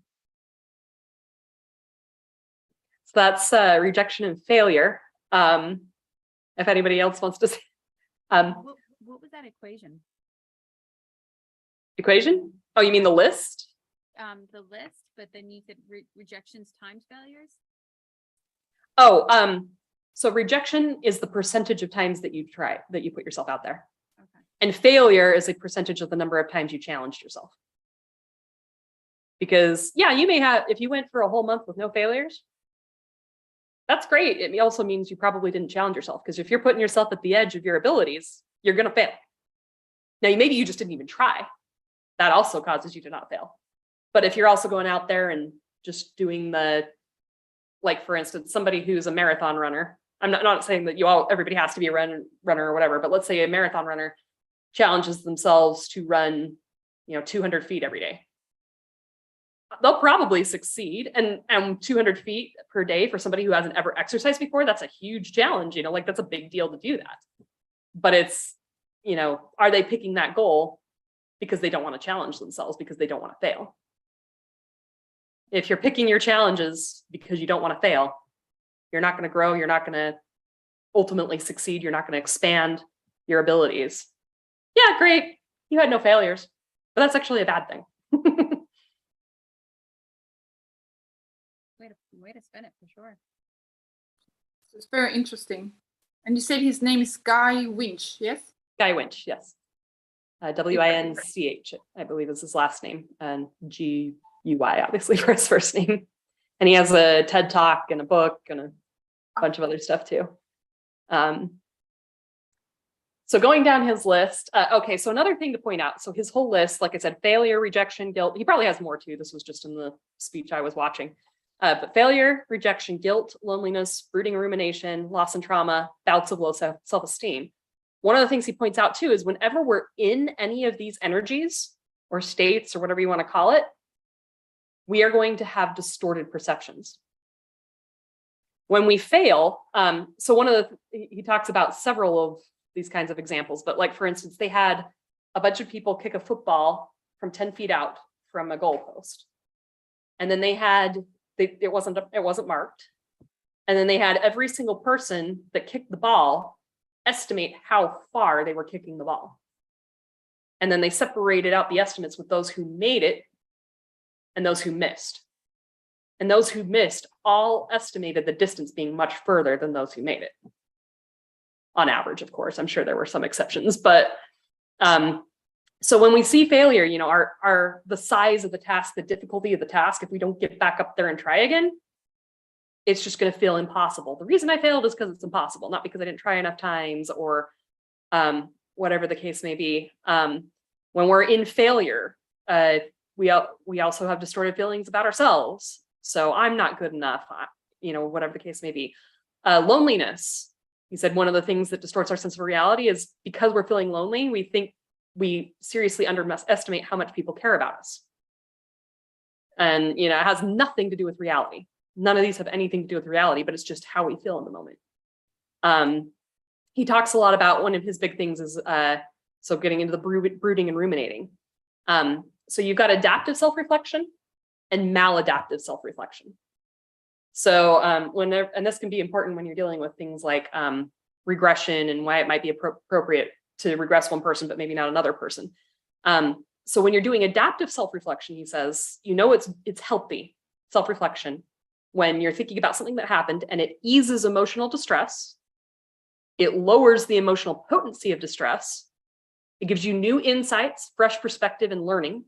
So that's rejection and failure. If anybody else wants to say. What was that equation? Equation? Oh, you mean the list? The list, but then you said rejections times failures? Oh, so rejection is the percentage of times that you put yourself out there. Okay. And failure is a percentage of the number of times you challenged yourself. Because yeah, you may have, if you went for a whole month with no failures, that's great. It also means you probably didn't challenge yourself, because if you're putting yourself at the edge of your abilities, you're going to fail. Now, maybe you just didn't even try. That also causes you to not fail. But if you're also going out there and just doing for instance, somebody who's a marathon runner, I'm not saying that everybody has to be a runner or whatever, but let's say a marathon runner challenges themselves to run, 200 feet every day. They'll probably succeed. And 200 feet per day for somebody who hasn't ever exercised before, that's a huge challenge, that's a big deal to do that. But it's, are they picking that goal because they don't want to challenge themselves, because they don't want to fail? If you're picking your challenges because you don't want to fail, you're not going to grow. You're not going to ultimately succeed. You're not going to expand your abilities. Yeah, great. You had no failures, but that's actually a bad thing. Way to spin it, for sure. It's very interesting. And you said his name is Guy Winch, yes? Guy Winch, yes. Winch, I believe is his last name, and Guy, obviously, for his first name. And he has a TED Talk and a book and a bunch of other stuff too. So going down his list, okay, so another thing to point out, so his whole list, like I said, failure, rejection, guilt, he probably has more too. This was just in the speech I was watching. But failure, rejection, guilt, loneliness, brooding rumination, loss and trauma, bouts of low self-esteem. One of the things he points out too is whenever we're in any of these energies or states or whatever you want to call it, we are going to have distorted perceptions. When we fail, so he talks about several of these kinds of examples, but for instance, they had a bunch of people kick a football from 10 feet out from a goalpost. And then it wasn't marked. And then they had every single person that kicked the ball estimate how far they were kicking the ball. And then they separated out the estimates with those who made it and those who missed. And those who missed all estimated the distance being much further than those who made it. On average, of course. I'm sure there were some exceptions, but so when we see failure, the size of the task, the difficulty of the task, if we don't get back up there and try again, it's just going to feel impossible. The reason I failed is because it's impossible, not because I didn't try enough times or whatever the case may be. When we're in failure, we also have distorted feelings about ourselves. So I'm not good enough, whatever the case may be. Loneliness. He said one of the things that distorts our sense of reality is because we're feeling lonely, we think we seriously underestimate how much people care about us. And, it has nothing to do with reality. None of these have anything to do with reality, but it's just how we feel in the moment. He talks a lot about one of his big things is, so getting into the brooding and ruminating. So you've got adaptive self-reflection and maladaptive self-reflection. So and this can be important when you're dealing with things like regression and why it might be appropriate to regress one person, but maybe not another person. So when you're doing adaptive self-reflection, he says, it's healthy self-reflection when you're thinking about something that happened and it eases emotional distress. It lowers the emotional potency of distress. It gives you new insights, fresh perspective, and learning.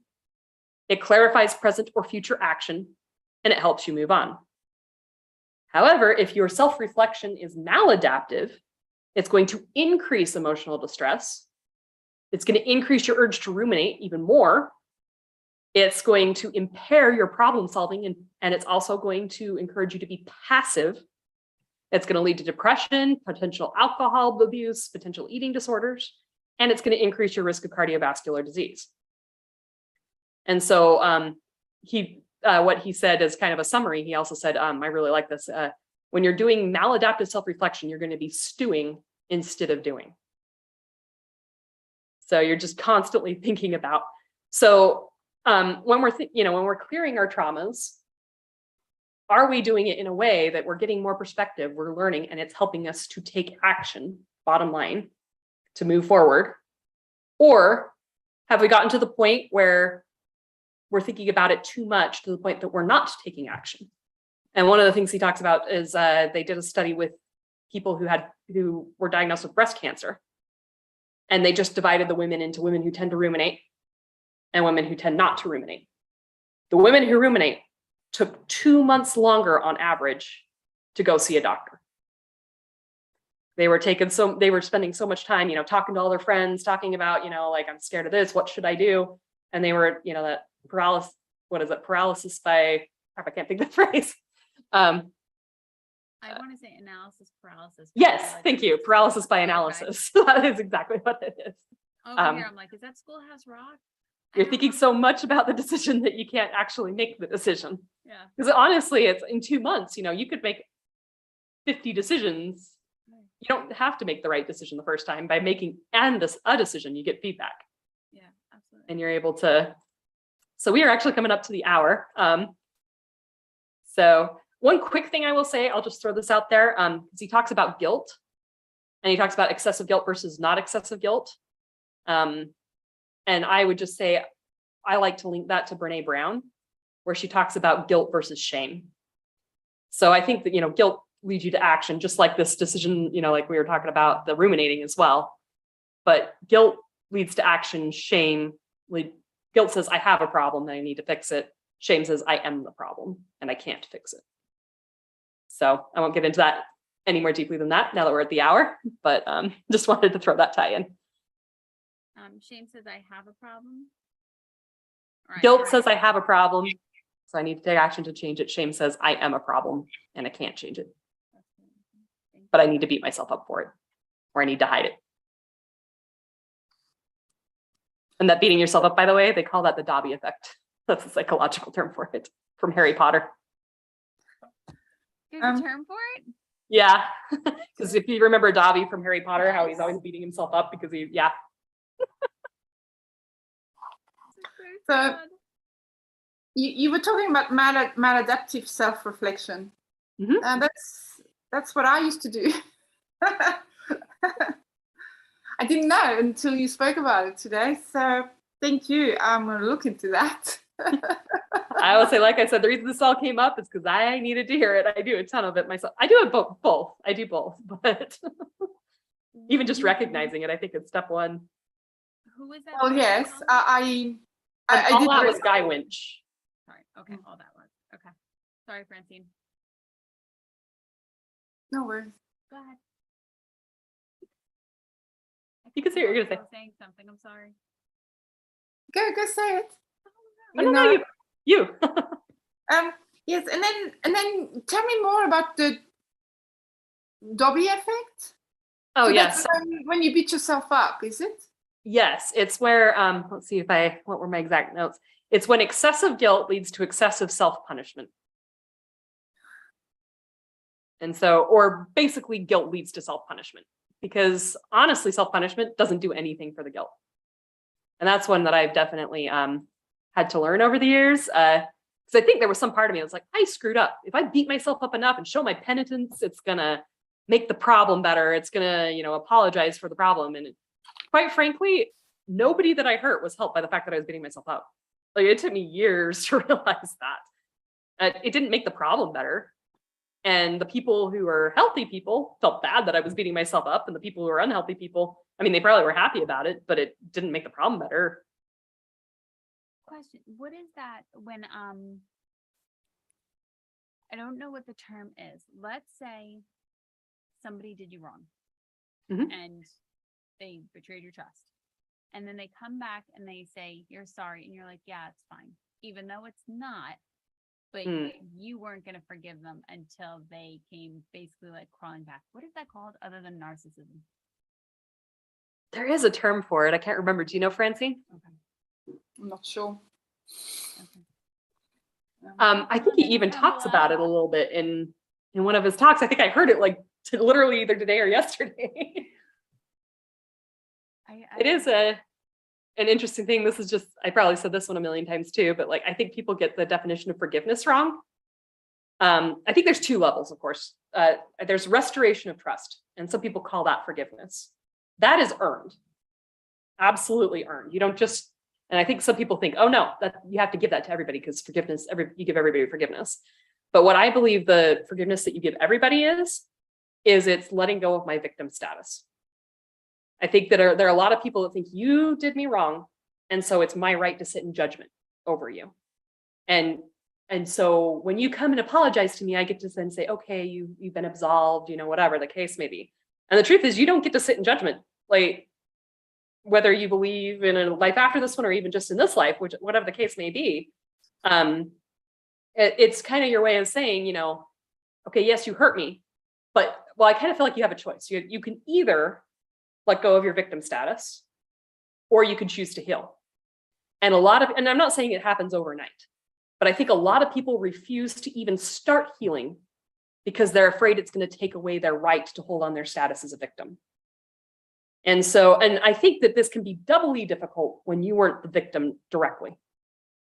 It clarifies present or future action, and it helps you move on. However, if your self-reflection is maladaptive, it's going to increase emotional distress. It's going to increase your urge to ruminate even more. It's going to impair your problem solving, and it's also going to encourage you to be passive. It's going to lead to depression, potential alcohol abuse, potential eating disorders, and it's going to increase your risk of cardiovascular disease. And so what he said as kind of a summary, he also said, I really like this, when you're doing maladaptive self-reflection, you're going to be stewing instead of doing. So you're just constantly thinking about. So when we're clearing our traumas, are we doing it in a way that we're getting more perspective, we're learning, and it's helping us to take action, bottom line, to move forward? Or have we gotten to the point where we're thinking about it too much to the point that we're not taking action? And one of the things he talks about is they did a study with people who were diagnosed with breast cancer. And they just divided the women into women who tend to ruminate and women who tend not to ruminate. The women who ruminate took 2 months longer on average to go see a doctor. They were spending so much time, talking to all their friends, talking about, like, I'm scared of this, what should I do? And they were, that paralysis, paralysis by, I can't think of the phrase. I want to say analysis paralysis. Yes, thank you. Paralysis by analysis. That is exactly what it is. Over here, I'm like, is that Schoolhouse Rock? You're thinking so much about the decision that you can't actually make the decision. Yeah. Because honestly, it's in 2 months, you could make 50 decisions. You don't have to make the right decision the first time. By making a decision, you get feedback. Yeah, absolutely. And you're able to. So we are actually coming up to the hour. So one quick thing I will say, I'll just throw this out there, because he talks about guilt, and he talks about excessive guilt versus not excessive guilt. And I would just say, I like to link that to Brene Brown, where she talks about guilt versus shame. So I think that, guilt leads you to action, just like this decision, like we were talking about the ruminating as well. But guilt leads to action. Guilt says, I have a problem and I need to fix it. Shame says, I am the problem and I can't fix it. So I won't get into that any more deeply than that now that we're at the hour, but just wanted to throw that tie in. Shame says, I have a problem. Guilt says, I have a problem, so I need to take action to change it. Shame says, I am a problem and I can't change it, but I need to beat myself up for it, or I need to hide it. And that beating yourself up, by the way, they call that the Dobby effect. That's a psychological term for it from Harry Potter. There's a term for it? Yeah, because if you remember Dobby from Harry Potter, how he's always beating himself up because So you were talking about maladaptive self-reflection. Mm-hmm. And that's what I used to do. I didn't know until you spoke about it today. So thank you. I'm going to look into that. I will say, like I said, the reason this all came up is because I needed to hear it. I do a ton of it myself. I do it both. I do both, but even just recognizing it, I think it's step one. Who is that? Well, yes, I all did. that was Guy Winch. Sorry. Okay. All that was. Okay. Sorry, Francine. No worries. Go ahead. You can say what you're gonna say. I was saying something. I'm sorry. Go say it. I don't know you. Yes, and then tell me more about the Dobby effect. Oh, So yes. that's when you beat yourself up, is it? Yes, it's where, let's see what were my exact notes. It's when excessive guilt leads to excessive self-punishment. And so, or basically guilt leads to self-punishment, because honestly, self-punishment doesn't do anything for the guilt. And that's one that I've definitely had to learn over the years. Because I think there was some part of me that was like, I screwed up. If I beat myself up enough and show my penitence, it's gonna make the problem better. It's gonna, apologize for the problem. And quite frankly, nobody that I hurt was helped by the fact that I was beating myself up. Like, it took me years to realize that. It didn't make the problem better. And the people who are healthy people felt bad that I was beating myself up. And the people who are unhealthy people, I mean, they probably were happy about it, but it didn't make the problem better. Question. What is that when, I don't know what the term is. Let's say somebody did you wrong and they betrayed your trust. And then they come back and they say, you're sorry. And you're like, yeah, it's fine. Even though it's not, but you weren't going to forgive them until they came basically like crawling back. What is that called other than narcissism? There is a term for it. I can't remember. Do you know, Francine? Okay. I'm not sure. Okay. I think he even talks about it a little bit in one of his talks. I think I heard it like literally either today or yesterday. It is an interesting thing. This is just, I probably said this one a million times too, but like, I think people get the definition of forgiveness wrong. I think there's two levels, of course. There's restoration of trust, and some people call that forgiveness. That is earned, absolutely earned. You don't just, and I think some people think, oh no, that you have to give that to everybody because forgiveness, you give everybody forgiveness. But what I believe the forgiveness that you give everybody is it's letting go of my victim status. I think that there are a lot of people that think you did me wrong, and so it's my right to sit in judgment over you. And so when you come and apologize to me, I get to then say, okay, you've been absolved, whatever the case may be. And the truth is, you don't get to sit in judgment, like whether you believe in a life after this one or even just in this life, whatever the case may be. It's kind of your way of saying, okay, yes, you hurt me, but I kind of feel like you have a choice. You can either let go of your victim status, or you can choose to heal. And and I'm not saying it happens overnight, but I think a lot of people refuse to even start healing because they're afraid it's going to take away their right to hold on their status as a victim. And I think that this can be doubly difficult when you weren't the victim directly.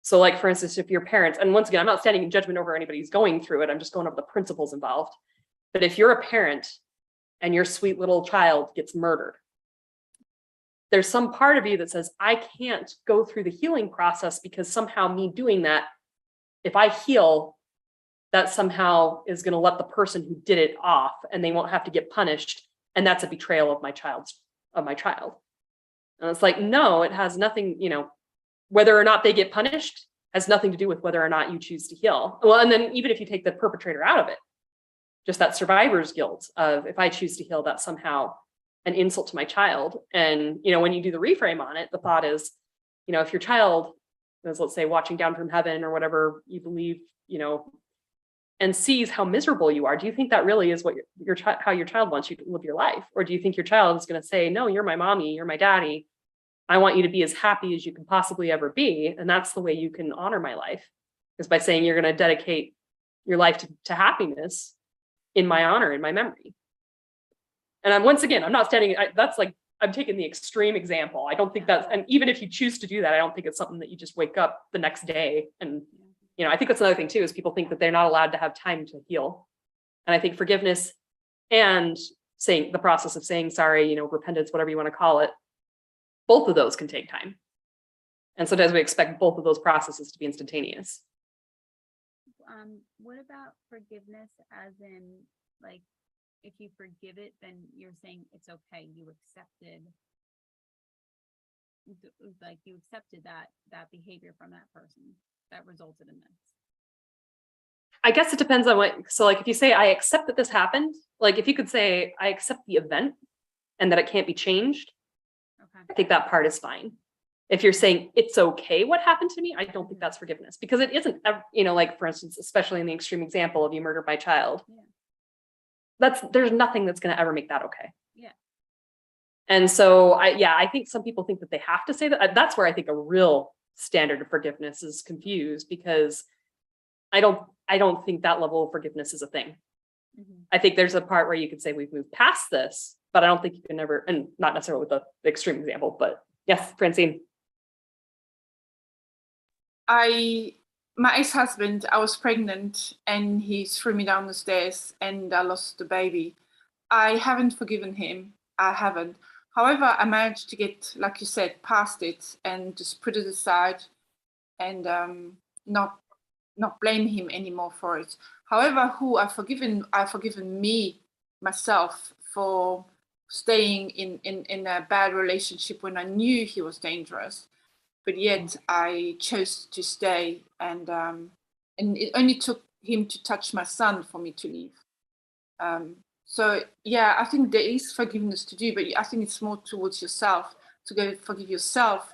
So like, for instance, if your parents, and once again, I'm not standing in judgment over anybody who's going through it, I'm just going over the principles involved. But if you're a parent and your sweet little child gets murdered, there's some part of you that says, I can't go through the healing process because somehow me doing that, if I heal, that somehow is going to let the person who did it off and they won't have to get punished. And that's a betrayal of my child. And it's like, no, it has nothing, whether or not they get punished has nothing to do with whether or not you choose to heal. Well, and then even if you take the perpetrator out of it, just that survivor's guilt of if I choose to heal, that's somehow an insult to my child. And, when you do the reframe on it, the thought is, if your child is, let's say, watching down from heaven or whatever you believe, and sees how miserable you are, do you think that really is what how your child wants you to live your life? Or do you think your child is going to say, no, you're my mommy, you're my daddy, I want you to be as happy as you can possibly ever be, and that's the way you can honor my life, is by saying you're going to dedicate your life to happiness in my honor, in my memory. And once again, I'm not standing, that's like, I'm taking the extreme example. I don't think that's, and even if you choose to do that, I don't think it's something that you just wake up the next day. And, I think that's another thing too, is people think that they're not allowed to have time to heal. And I think forgiveness and saying the process of saying sorry, repentance, whatever you want to call it, both of those can take time. And sometimes we expect both of those processes to be instantaneous. What about forgiveness as in, like, if you forgive it, then you're saying it's okay, you accepted that behavior from that person that resulted in this? I guess it depends on what, so like if you say, I accept that this happened, like if you could say, I accept the event and that it can't be changed, Okay. I think that part is fine. If you're saying it's okay what happened to me, I don't think that's forgiveness, because it isn't, you know, like for instance, especially in the extreme example of you murdered my child. Yeah. There's nothing that's going to ever make that okay. Yeah. And so I think some people think that they have to say that. That's where I think a real standard of forgiveness is confused, because I don't think that level of forgiveness is a thing. Mhm. I think there's a part where you could say we've moved past this, but I don't think you can never, and not necessarily with the extreme example, but yes, Francine. My ex-husband, I was pregnant and he threw me down the stairs and I lost the baby. I haven't forgiven him. I haven't. However, I managed to get, like you said, past it and just put it aside and not blame him anymore for it. However, I've forgiven me, myself, for staying in a bad relationship when I knew he was dangerous. But yet I chose to stay, and it only took him to touch my son for me to leave. So yeah, I think there is forgiveness to do, but I think it's more towards yourself, to go forgive yourself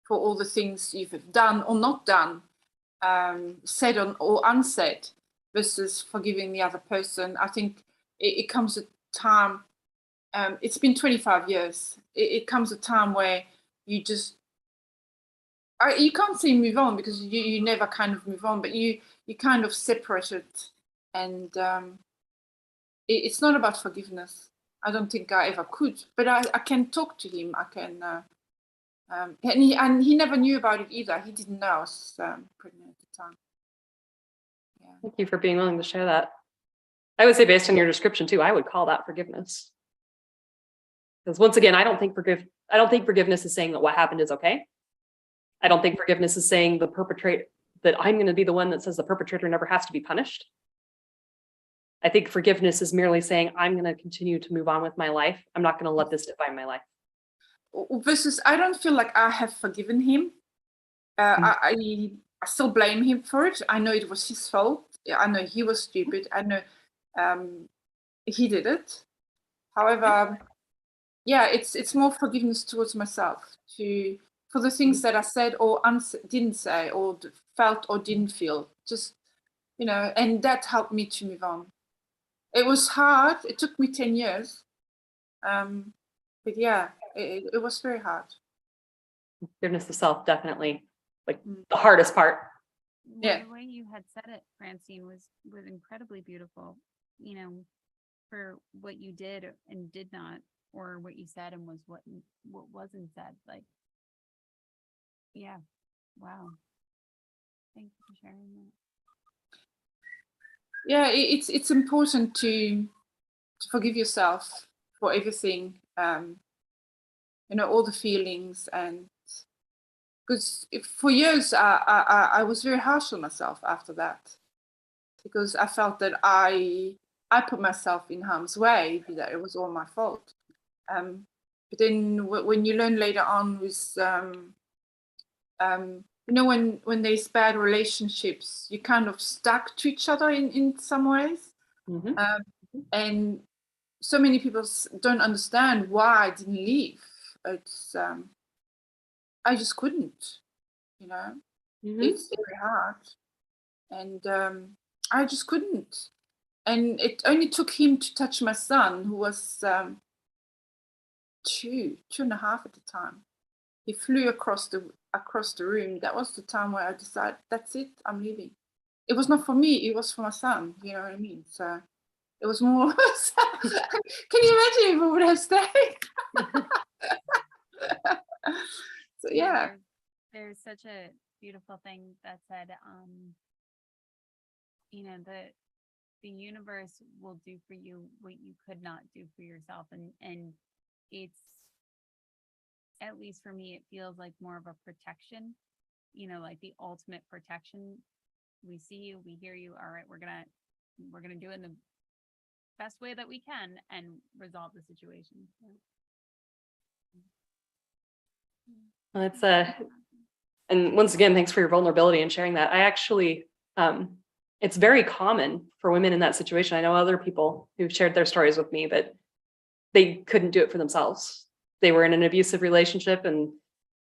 for all the things you've done or not done, said or unsaid, versus forgiving the other person. I think it comes a time. It's been 25 years. It comes a time where you just you can't say move on, because you never kind of move on, but you kind of separate it, and it's not about forgiveness. I don't think I ever could, but I can talk to him. I can, and he never knew about it either. He didn't know I was pregnant at the time. Yeah. Thank you for being willing to share that. I would say, based on your description too, I would call that forgiveness. Because once again, I don't think forgiveness is saying that what happened is okay. I don't think forgiveness is saying that I'm going to be the one that says the perpetrator never has to be punished. I think forgiveness is merely saying, I'm going to continue to move on with my life. I'm not going to let this define my life. Versus, I don't feel like I have forgiven him. I still blame him for it. I know it was his fault. I know he was stupid. I know he did it. However, yeah, it's more forgiveness towards myself, for the things that I said or didn't say, or felt or didn't feel. Just, and that helped me to move on. It was hard. It took me 10 years. But yeah, it was very hard. Forgiveness of self, definitely, like the hardest part. Well, the way you had said it, Francine, was incredibly beautiful. For what you did and did not, or what you said and was what wasn't said. Like, yeah, wow. Thank you for sharing that. Yeah, it's important to forgive yourself for everything. All the feelings, and because for years I was very harsh on myself after that, because I felt that I put myself in harm's way, that it was all my fault. But then when you learn later on with when there's bad relationships, you kind of stuck to each other in some ways. Mm-hmm. And so many people don't understand why I didn't leave. It's I just couldn't, It's very hard, and I just couldn't. And it only took him to touch my son, who was 2.5 at the time. He flew across the room. That was the time where I decided, that's it, I'm leaving. It was not for me, it was for my son, you know what I mean? So it was more, can you imagine if I would have stayed? So yeah. There's such a beautiful thing that said, the universe will do for you what you could not do for yourself. And it's, at least for me, it feels like more of a protection, like the ultimate protection. We see you, we hear you. All right, we're gonna do it in the best way that we can and resolve the situation. Well, and once again, thanks for your vulnerability and sharing that. I actually, it's very common for women in that situation. I know other people who've shared their stories with me that they couldn't do it for themselves. They were in an abusive relationship, and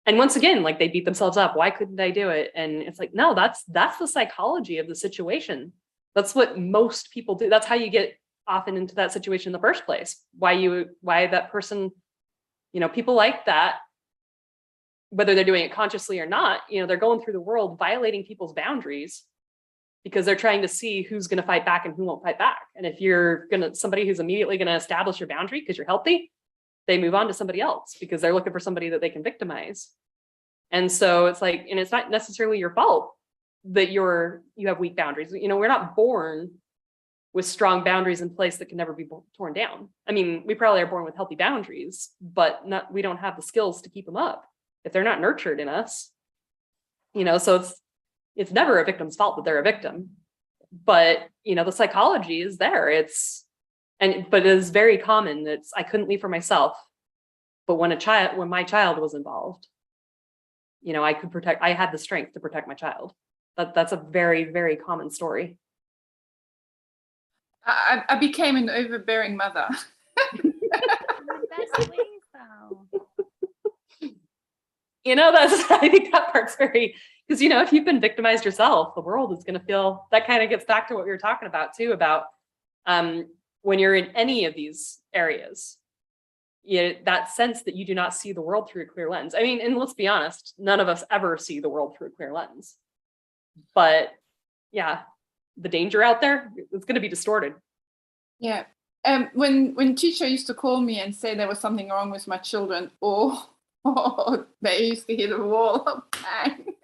once again, like, they beat themselves up. Why couldn't I do it? And it's like, no, that's the psychology of the situation. That's what most people do. That's how you get often into that situation in the first place. Why that person, people like that, whether they're doing it consciously or not, they're going through the world violating people's boundaries because they're trying to see who's going to fight back and who won't fight back. And if you're somebody who's immediately going to establish your boundary because you're healthy, they move on to somebody else because they're looking for somebody that they can victimize. And so it's like, and it's not necessarily your fault that you have weak boundaries. We're not born with strong boundaries in place that can never be torn down. I mean, we probably are born with healthy boundaries, but we don't have the skills to keep them up if they're not nurtured in us. So it's never a victim's fault that they're a victim, but the psychology is there. But it is very common that I couldn't leave for myself, but when my child was involved, I had the strength to protect my child. That's a very, very common story. I became an overbearing mother. Best ways, though. I think that part's very, because if you've been victimized yourself, the world is going to feel, that kind of gets back to what we were talking about too, about when you're in any of these areas, that sense that you do not see the world through a clear lens. I mean, and let's be honest, none of us ever see the world through a clear lens. But yeah, the danger out there, it's going to be distorted. Yeah. When teacher used to call me and say there was something wrong with my children, they used to hit a wall. Bang.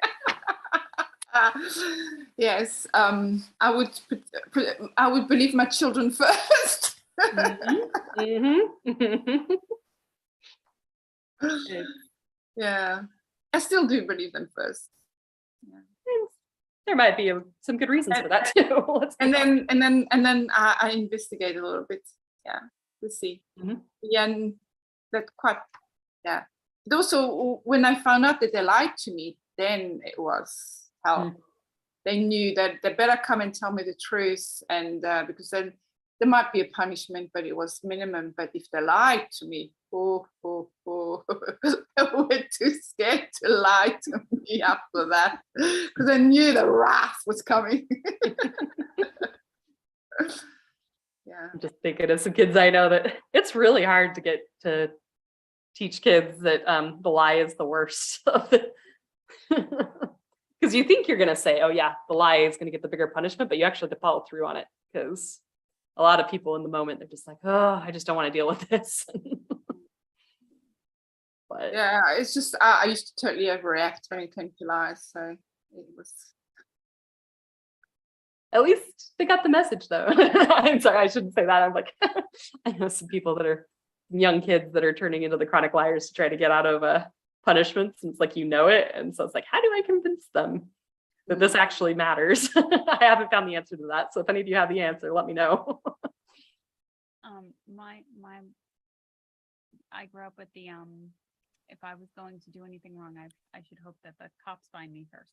Yes, I would believe my children first. Yeah, I still do believe them first. Yeah. There might be some good reasons for that too. and then I investigate a little bit. Yeah, we'll see. Yeah, and that quite. Yeah. But also, when I found out that they lied to me, then it was hell. They knew that they better come and tell me the truth, and because then there might be a punishment, but it was minimum. But if they lied to me, they were too scared to lie to me after that, because I knew the wrath was coming. Yeah. I'm just thinking of some kids I know that it's really hard to get to teach kids that the lie is the worst of it. Because you think you're going to say, oh yeah, the lie is going to get the bigger punishment, but you actually have to follow through on it, because a lot of people in the moment, they're just like, oh, I just don't want to deal with this. But yeah, it's just I used to totally overreact when it came to lies, so it was. At least they got the message, though. I'm sorry, I shouldn't say that. I'm like, I know some people that are young kids that are turning into the chronic liars to try to get out of punishments, and it's like, it, and so it's like, how do I convince them that this actually matters? I haven't found the answer to that, so if any of you have the answer, let me know. I grew up with the if I was going to do anything wrong, I should hope that the cops find me first.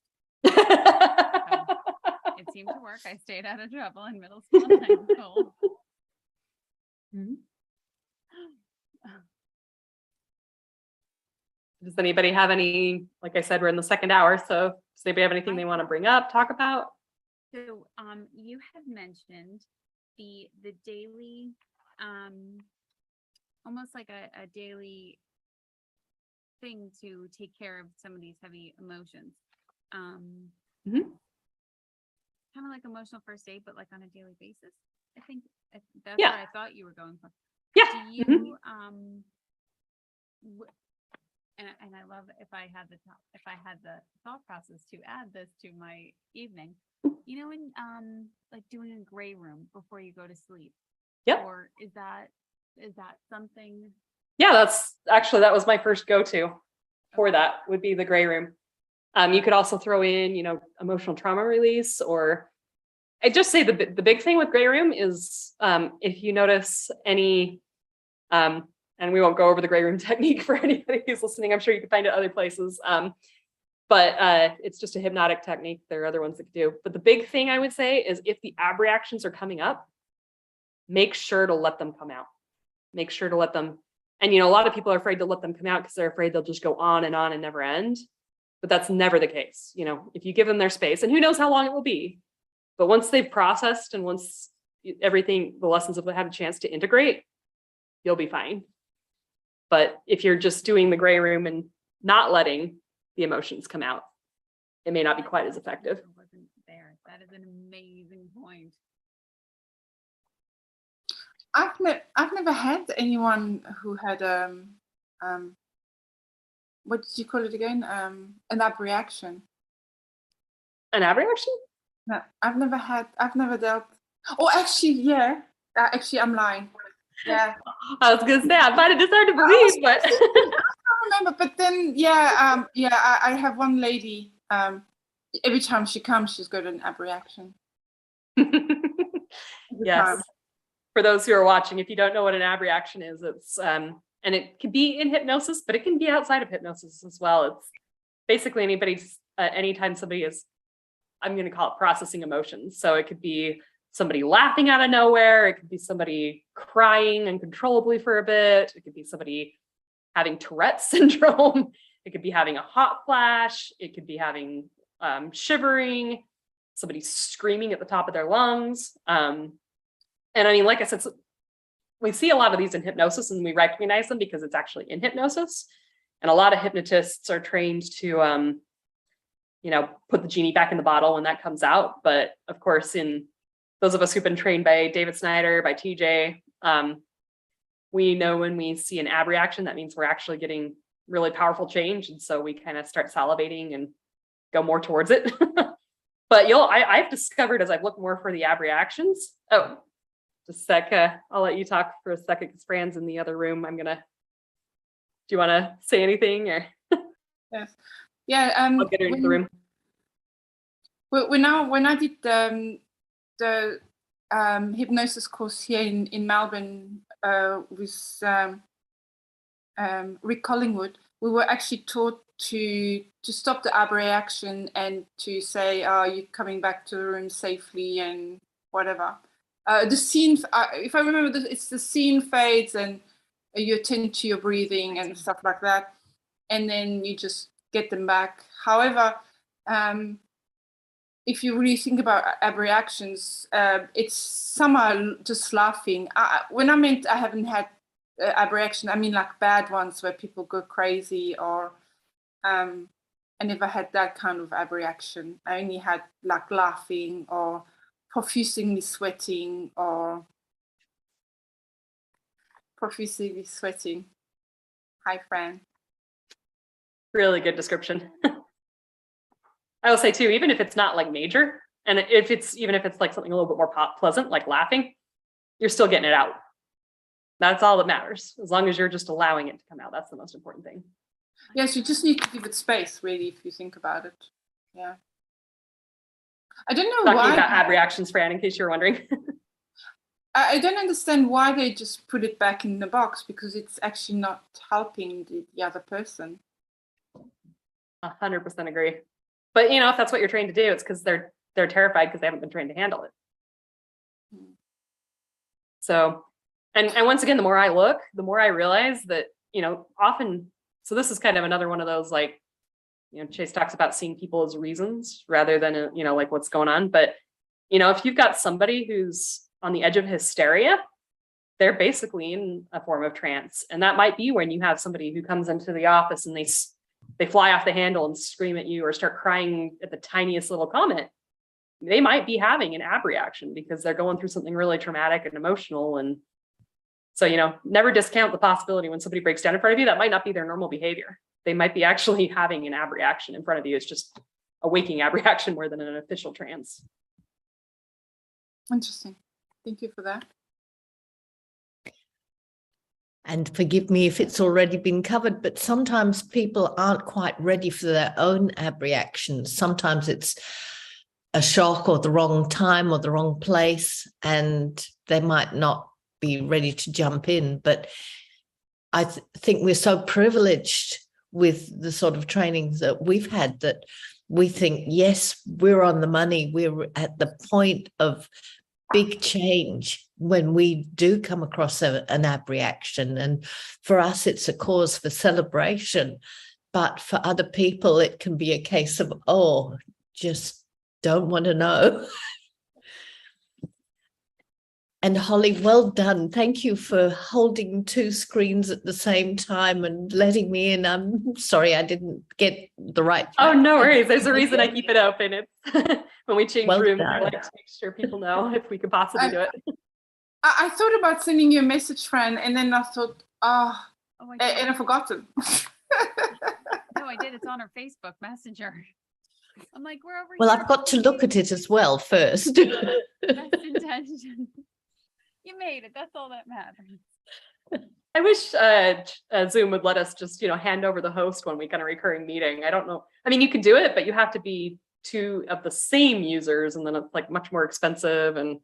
It seemed to work. I stayed out of trouble in middle school and high school. Does anybody have any, like I said, we're in the second hour, so does anybody have anything they want to bring up, talk about? So you have mentioned the daily, almost like a daily thing to take care of some of these heavy emotions. Kind of like emotional first aid, but like on a daily basis. I think that's what I thought you were going for. Yeah. Do you and I love if I had the thought process to add this to my evening. In like doing a gray room before you go to sleep. Yep. Or is that something? Yeah, that was my first go-to for that, would be the gray room. You could also throw in, emotional trauma release, or I just say the big thing with gray room is if you notice any, and we won't go over the gray room technique for anybody who's listening, I'm sure you can find it other places. But it's just a hypnotic technique. There are other ones that can do. But the big thing I would say is if the ab reactions are coming up, make sure to let them come out. Make sure to let them. And, a lot of people are afraid to let them come out because they're afraid they'll just go on and never end. But that's never the case. If you give them their space, and who knows how long it will be. But once they've processed and once the lessons have had a chance to integrate, you'll be fine. But if you're just doing the gray room and not letting the emotions come out, it may not be quite as effective. That is an amazing point. I've never had anyone who had what did you call it again? An ab reaction. An ab reaction? No, I've never dealt. Oh, actually, yeah. Actually, I'm lying. Yeah. I was gonna say I find it hard to believe, but I don't remember. But then, yeah, I have one lady. Every time she comes, she's got an ab reaction. Yes. For those who are watching, if you don't know what an ab reaction is, it's and it can be in hypnosis, but it can be outside of hypnosis as well. It's basically anytime somebody is, I'm going to call it processing emotions. So it could be somebody laughing out of nowhere. It could be somebody crying uncontrollably for a bit. It could be somebody having Tourette's syndrome. It could be having a hot flash. It could be having shivering, somebody screaming at the top of their lungs. And I mean, like I said, we see a lot of these in hypnosis and we recognize them because it's actually in hypnosis. And a lot of hypnotists are trained to, put the genie back in the bottle when that comes out. But of course, in those of us who've been trained by David Snyder, by TJ, we know when we see an ab reaction, that means we're actually getting really powerful change. And so we kind of start salivating and go more towards it. But I've discovered as I've looked more for the ab reactions. Oh, just a sec. I'll let you talk for a second because Fran's in the other room. Do you want to say anything or? Yes. Yeah. I'll get her into the room. When I did the hypnosis course here in Melbourne with Rick Collingwood, we were actually taught to stop the ab reaction and to say, you're coming back to the room safely and whatever. The scene, if I remember, it's the scene fades and you attend to your breathing and stuff like that, and then you just get them back. However, if you really think about ab reactions, it's somehow just laughing. When I meant I haven't had ab reaction, I mean like bad ones where people go crazy or I never had that kind of ab reaction. I only had like laughing or profusely sweating or profusely sweating. Hi, Fran. Really good description. I will say too, even if it's not like major, and even if it's like something a little bit more pleasant, like laughing, you're still getting it out. That's all that matters. As long as you're just allowing it to come out, that's the most important thing. Yes, you just need to give it space, really, if you think about it. Yeah. I don't know Talking why. about ab reactions, Fran, in case you're wondering. I don't understand why they just put it back in the box, because it's actually not helping the other person. 100% agree. But if that's what you're trained to do, it's because they're terrified because they haven't been trained to handle it. So, and once again, the more I look, the more I realize that, often, so this is kind of another one of those, like, Chase talks about seeing people as reasons rather than, like what's going on. But, if you've got somebody who's on the edge of hysteria, they're basically in a form of trance. And that might be when you have somebody who comes into the office and they fly off the handle and scream at you or start crying at the tiniest little comment. They might be having an ab reaction because they're going through something really traumatic and emotional. And so, never discount the possibility when somebody breaks down in front of you, that might not be their normal behavior. They might be actually having an ab reaction in front of you. It's just a waking ab reaction more than an official trance. Interesting. Thank you for that. And forgive me if it's already been covered, but sometimes people aren't quite ready for their own ab reactions. Sometimes it's a shock or the wrong time or the wrong place, and they might not be ready to jump in. But I think we're so privileged with the sort of trainings that we've had, that we think, yes, we're on the money. We're at the point of big change when we do come across an abreaction. And for us, it's a cause for celebration. But for other people, it can be a case of, oh, just don't want to know. And Holly, well done. Thank you for holding two screens at the same time and letting me in. I'm sorry I didn't get the right. Oh, no worries. There's a reason I keep it open. It's when we change Well rooms, done. I like to make sure people know if we could possibly do it. I thought about sending you a message, Fran, and then I thought, Oh, I did. and I forgot it. No, I did. It's on her Facebook Messenger. I'm like, we're over Well, here. I've got to look at it as well first. Best intention. You made it. That's all that matters. I wish Zoom would let us just, hand over the host when we kind of recurring meeting. I don't know. I mean, you can do it, but you have to be two of the same users, and then it's like much more expensive. And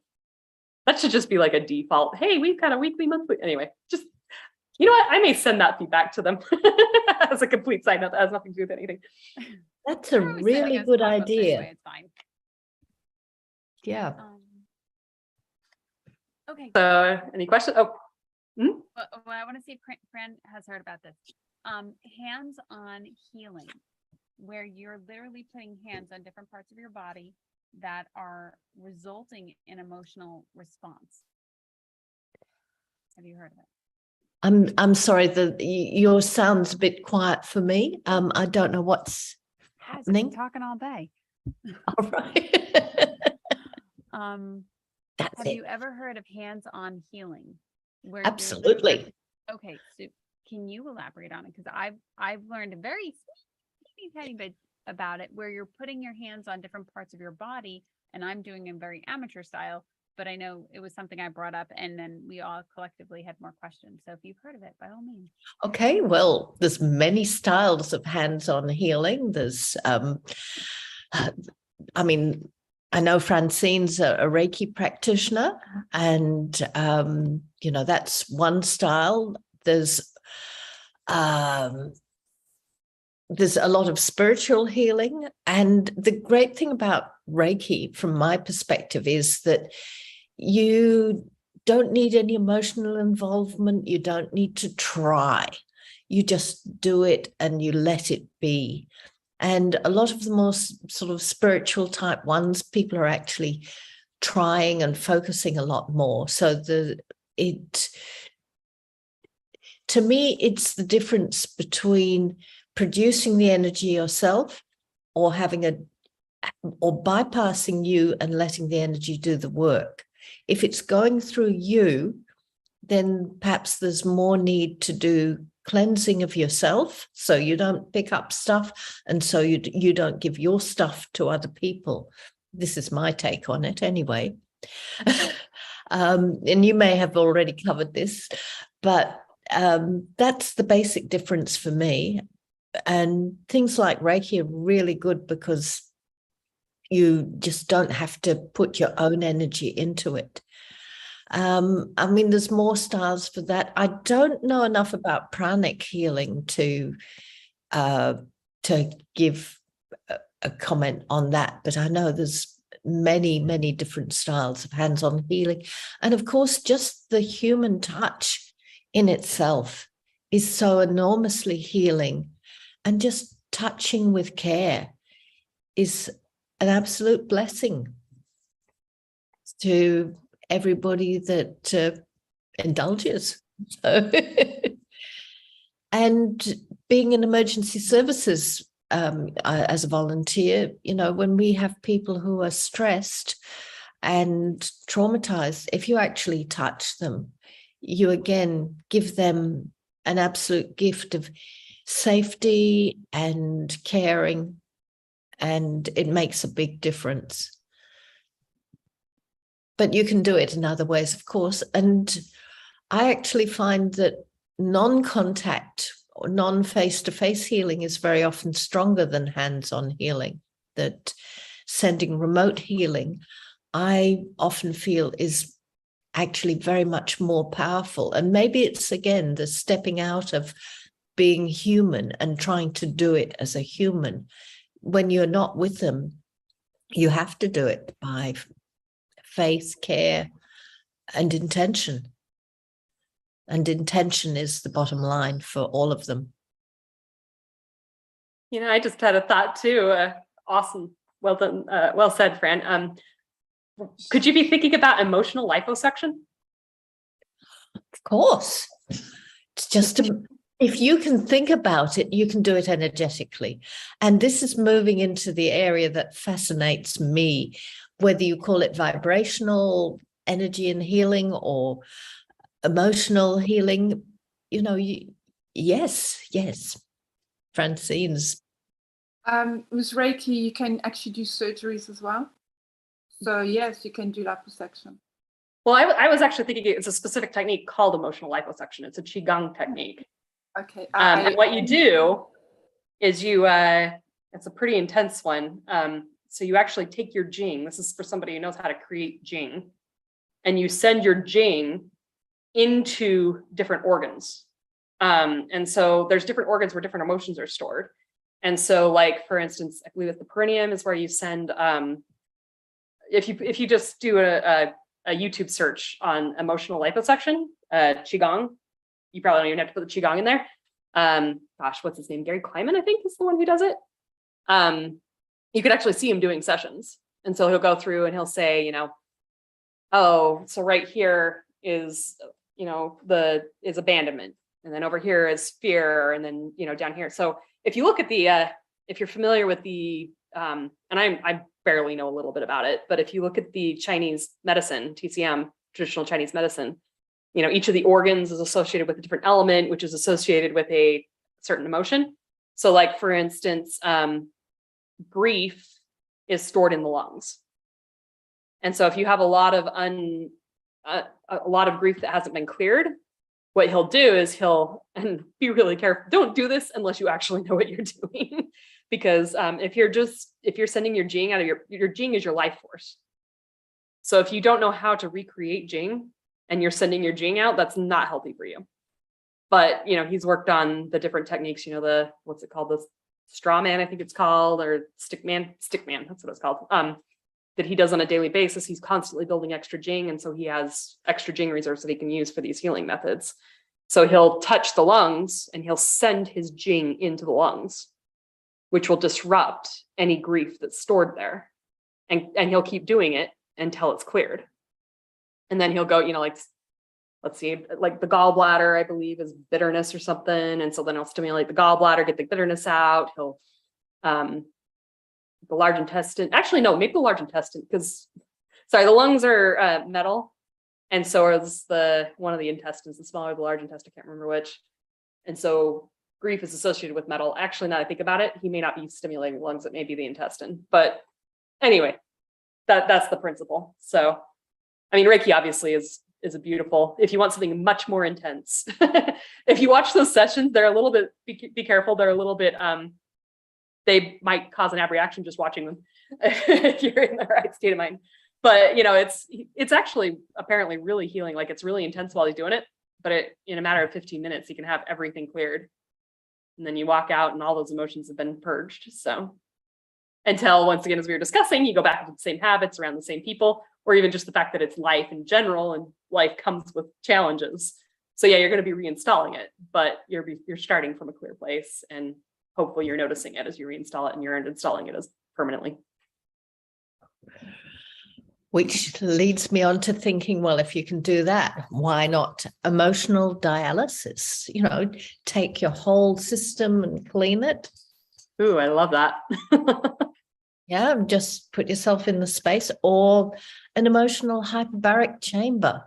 that should just be like a default. Hey, we've got a weekly, monthly. Anyway, just, you know what? I may send that feedback to them as a complete side note that has nothing to do with anything. That's a They're always sending really us good pop-ups idea. anyway, it's fine. Yeah. Okay. So any questions? Oh, Well, I want to see if Fran has heard about this. Hands-on healing, where you're literally putting hands on different parts of your body that are resulting in emotional response. Have you heard of it? I'm sorry, your sound's a bit quiet for me. I don't know what's Guys, I've been happening. talking all day. All right. That's Have it. you ever heard of hands-on healing? Where you're Absolutely. okay, so can you elaborate on it? Because I've learned a very tiny bit about it, where you're putting your hands on different parts of your body, and I'm doing a very amateur style, but I know it was something I brought up, and then we all collectively had more questions. So if you've heard of it, by all means. Okay, well, there's many styles of hands-on healing. There's, I know Francine's a Reiki practitioner, and, that's one style. There's a lot of spiritual healing. And the great thing about Reiki, from my perspective, is that you don't need any emotional involvement. You don't need to try. You just do it and you let it be. And a lot of the more sort of spiritual type ones, people are actually trying and focusing a lot more. So to me, it's the difference between producing the energy yourself or bypassing you and letting the energy do the work. If it's going through you, then perhaps there's more need to do cleansing of yourself, so you don't pick up stuff, and so you don't give your stuff to other people. This is my take on it anyway. And you may have already covered this, but that's the basic difference for me. And things like Reiki are really good because you just don't have to put your own energy into it. There's more styles for that. I don't know enough about pranic healing to give a comment on that, but I know there's many, many different styles of hands-on healing. And of course, just the human touch in itself is so enormously healing, and just touching with care is an absolute blessing to everybody that indulges. So, and being in emergency services as a volunteer, when we have people who are stressed and traumatized, if you actually touch them, you again give them an absolute gift of safety and caring, and it makes a big difference. But you can do it in other ways, of course. And I actually find that non-contact or non-face-to-face healing is very often stronger than hands-on healing. That sending remote healing, I often feel, is actually very much more powerful. And maybe it's, again, the stepping out of being human and trying to do it as a human. When you're not with them, you have to do it by faith, care, and intention. And intention is the bottom line for all of them. You know, I just had a thought too. Awesome. Well done. Well said, Fran. Could you be thinking about emotional liposuction? Of course. It's just, if you can think about it, you can do it energetically. And this is moving into the area that fascinates me, whether you call it vibrational energy and healing or emotional healing, you know, yes. Francine's. With Reiki, you can actually do surgeries as well. So yes, you can do liposuction. Well, I was actually thinking it's a specific technique called emotional liposuction. It's a Qigong technique. Okay. And what you do is it's a pretty intense one. So you actually take your Jing. This is for somebody who knows how to create Jing. And you send your Jing into different organs. And so there's different organs where different emotions are stored. And so, like, for instance, I believe the perineum is where you send, if you just do a YouTube search on emotional liposuction, Qigong, you probably don't even have to put the Qigong in there. Gosh, what's his name? Gary Kleiman, I think, is the one who does it. You could actually see him doing sessions. And so he'll go through and he'll say, you know, oh, so right here is, you know, is abandonment. And then over here is fear. And then, you know, down here. So if you look at if you're familiar with the, and I barely know a little bit about it, but if you look at the Chinese medicine, TCM, traditional Chinese medicine, you know, each of the organs is associated with a different element, which is associated with a certain emotion. So like, for instance, grief is stored in the lungs. And so if you have a lot of grief that hasn't been cleared, what he'll do is and be really careful. Don't do this unless you actually know what you're doing. Because if you're sending your Jing out of your Jing is your life force. So if you don't know how to recreate Jing and you're sending your Jing out, that's not healthy for you. But, you know, he's worked on the different techniques, you know, what's it called? The straw man, I think it's called, or stick man, that's what it's called. That he does on a daily basis. He's constantly building extra Jing. And so he has extra Jing reserves that he can use for these healing methods. So he'll touch the lungs and he'll send his Jing into the lungs, which will disrupt any grief that's stored there. And he'll keep doing it until it's cleared. And then he'll go, you know, like, let's see, like the gallbladder, I believe, is bitterness or something. And so then he'll stimulate the gallbladder, get the bitterness out. He'll, the large intestine, actually, no, maybe the large intestine, because, sorry, the lungs are metal. And so is one of the intestines, the smaller, the large intestine, I can't remember which. And so grief is associated with metal. Actually, now that I think about it, he may not be stimulating the lungs, it may be the intestine. But anyway, that's the principle. So, I mean, Reiki obviously is a beautiful, if you want something much more intense. If you watch those sessions, they're a little bit, be careful, they're a little bit, they might cause an abreaction just watching them if you're in the right state of mind. But, you know, it's actually apparently really healing. Like, it's really intense while he's doing it, but in a matter of 15 minutes, you can have everything cleared. And then you walk out and all those emotions have been purged. So until, once again, as we were discussing, you go back to the same habits around the same people, or even just the fact that it's life in general and life comes with challenges. So yeah, you're going to be reinstalling it, but you're starting from a clear place, and hopefully you're noticing it as you reinstall it and you're installing it as permanently. Which leads me on to thinking, well, if you can do that, why not emotional dialysis? You know, take your whole system and clean it. Ooh, I love that. Yeah, just put yourself in the space, or an emotional hyperbaric chamber.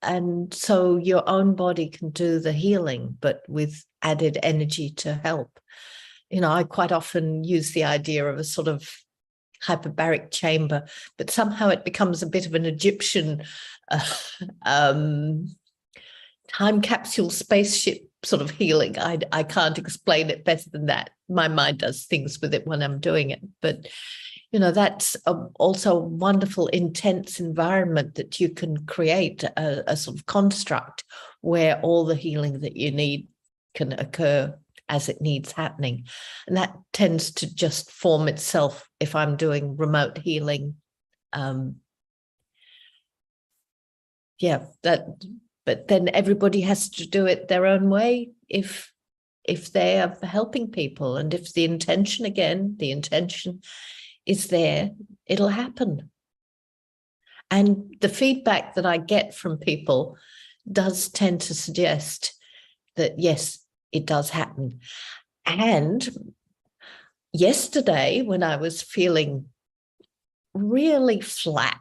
And so your own body can do the healing, but with added energy to help. You know, I quite often use the idea of a sort of hyperbaric chamber, but somehow it becomes a bit of an Egyptian time capsule spaceship sort of healing. I can't explain it better than that. My mind does things with it when I'm doing it, but you know, that's also a wonderful, intense environment that you can create a sort of construct where all the healing that you need can occur as it needs happening. And that tends to just form itself if I'm doing remote healing. But then everybody has to do it their own way if they are helping people. And if the intention is there, it'll happen. And the feedback that I get from people does tend to suggest that, yes, it does happen. And yesterday, when I was feeling really flat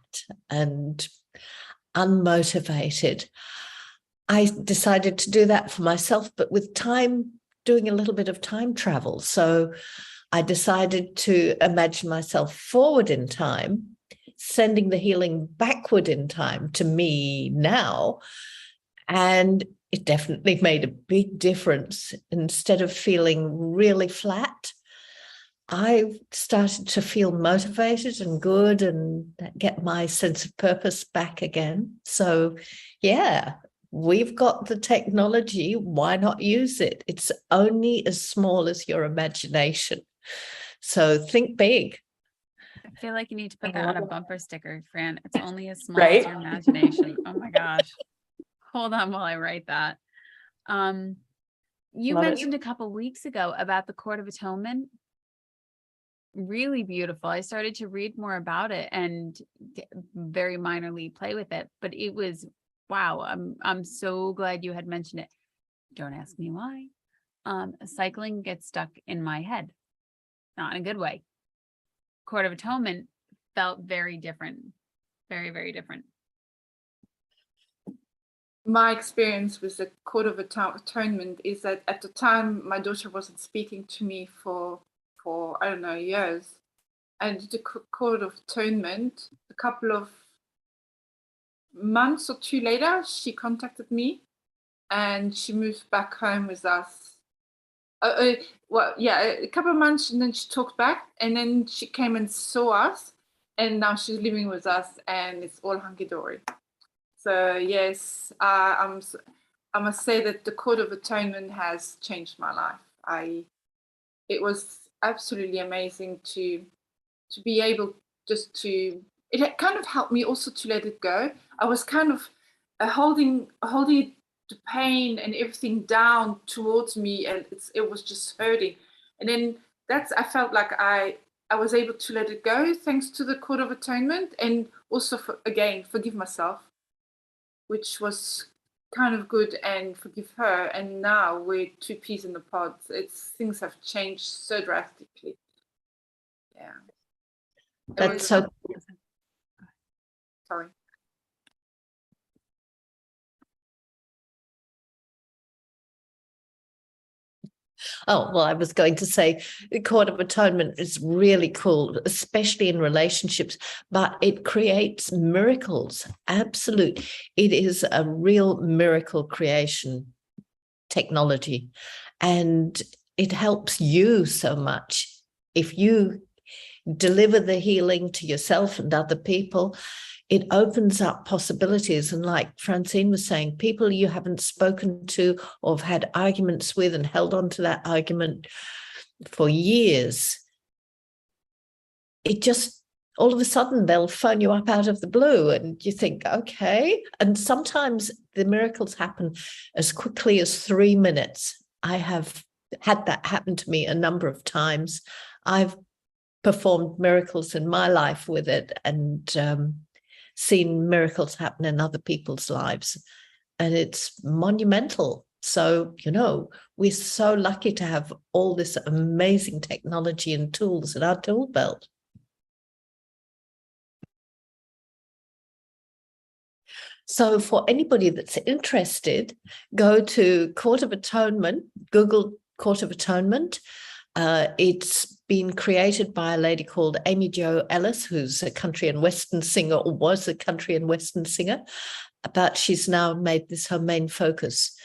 and unmotivated, I decided to do that for myself, but with time, doing a little bit of time travel. So I decided to imagine myself forward in time, sending the healing backward in time to me now. And it definitely made a big difference. Instead of feeling really flat, I started to feel motivated and good and get my sense of purpose back again. So, yeah, we've got the technology. Why not use it? It's only as small as your imagination. So think big. I feel like you need to put that on a bumper sticker, Fran. It's only as small Right? as your imagination. Oh my gosh. Hold on while I write that. You Love it. mentioned a couple weeks ago about the Court of Atonement. Really beautiful. I started to read more about it and very minorly play with it, but it was wow. I'm so glad you had mentioned it. Don't ask me why. Cycling gets stuck in my head, not in a good way. Court of Atonement felt very different, very, very different. My experience with the Court of Atonement is that at the time, my daughter wasn't speaking to me for I don't know, years. And the Court of Atonement, a couple of months or two later, she contacted me and she moved back home with us. A couple of months, and then she talked back, and then she came and saw us, and now she's living with us, and it's all hunky-dory. So yes, I must say that the Court of Atonement has changed my life. It was absolutely amazing to be able just to. It kind of helped me also to let it go. I was kind of holding the pain and everything down towards me, and it was just hurting. And then I felt like I was able to let it go thanks to the Court of Atonement, and also forgive myself, which was kind of good, and forgive her. And now we're two peas in the pod. Things have changed so drastically. Yeah. That's so. Sorry. Oh, well, I was going to say the Court of Atonement is really cool, especially in relationships, but it creates miracles. Absolute. It is a real miracle creation technology, and it helps you so much. If you deliver the healing to yourself and other people, it opens up possibilities. And like Francine was saying, people you haven't spoken to or have had arguments with and held on to that argument for years, it just, all of a sudden, they'll phone you up out of the blue and you think, okay. And sometimes the miracles happen as quickly as 3 minutes. I have had that happen to me a number of times. I've performed miracles in my life with it, and seen miracles happen in other people's lives, and it's monumental. So, we're so lucky to have all this amazing technology and tools in our tool belt. So for anybody that's interested, go to Court of Atonement, Google Court of Atonement. It's been created by a lady called Jo Ellis, who's a country and western singer, or was a country and western singer, but she's now made this her main focus.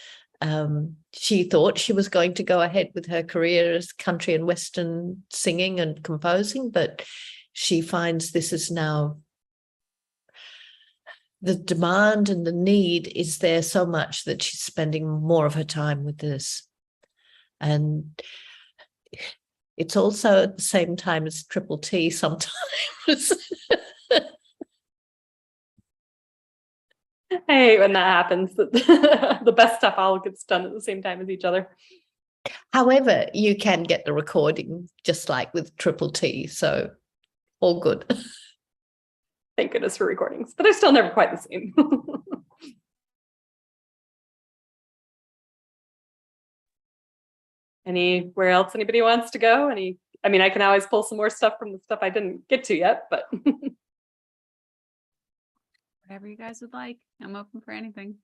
She thought she was going to go ahead with her career as country and western singing and composing, but she finds this is now, the demand and the need is there so much that she's spending more of her time with this. And it's also at the same time as triple T sometimes. I hate when that happens. The best stuff all gets done at the same time as each other. However, you can get the recording just like with triple T, so all good. Thank goodness for recordings, but they're still never quite the same. Anywhere else anybody wants to go? I mean, I can always pull some more stuff from the stuff I didn't get to yet, but Whatever you guys would like. I'm open for anything.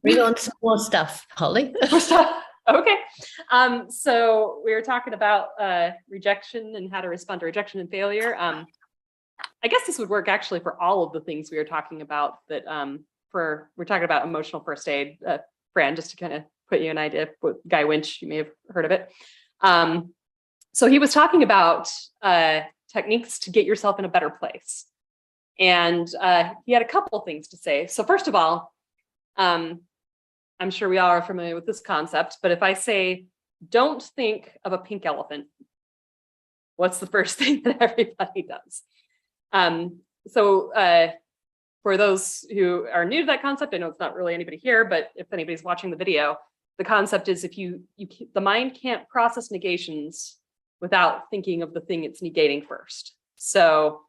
Bring on some more stuff, Holly. more stuff. Okay. So we were talking about rejection and how to respond to rejection and failure. I guess this would work actually for all of the things we were talking about that we're talking about emotional first aid, Fran, just to kind of put you an idea with Guy Winch, you may have heard of it. So he was talking about techniques to get yourself in a better place. And he had a couple of things to say. So first of all, I'm sure we all are familiar with this concept, but if I say, don't think of a pink elephant, what's the first thing that everybody does? For those who are new to that concept, I know it's not really anybody here, but if anybody's watching the video, the concept is if the mind can't process negations without thinking of the thing it's negating first. So,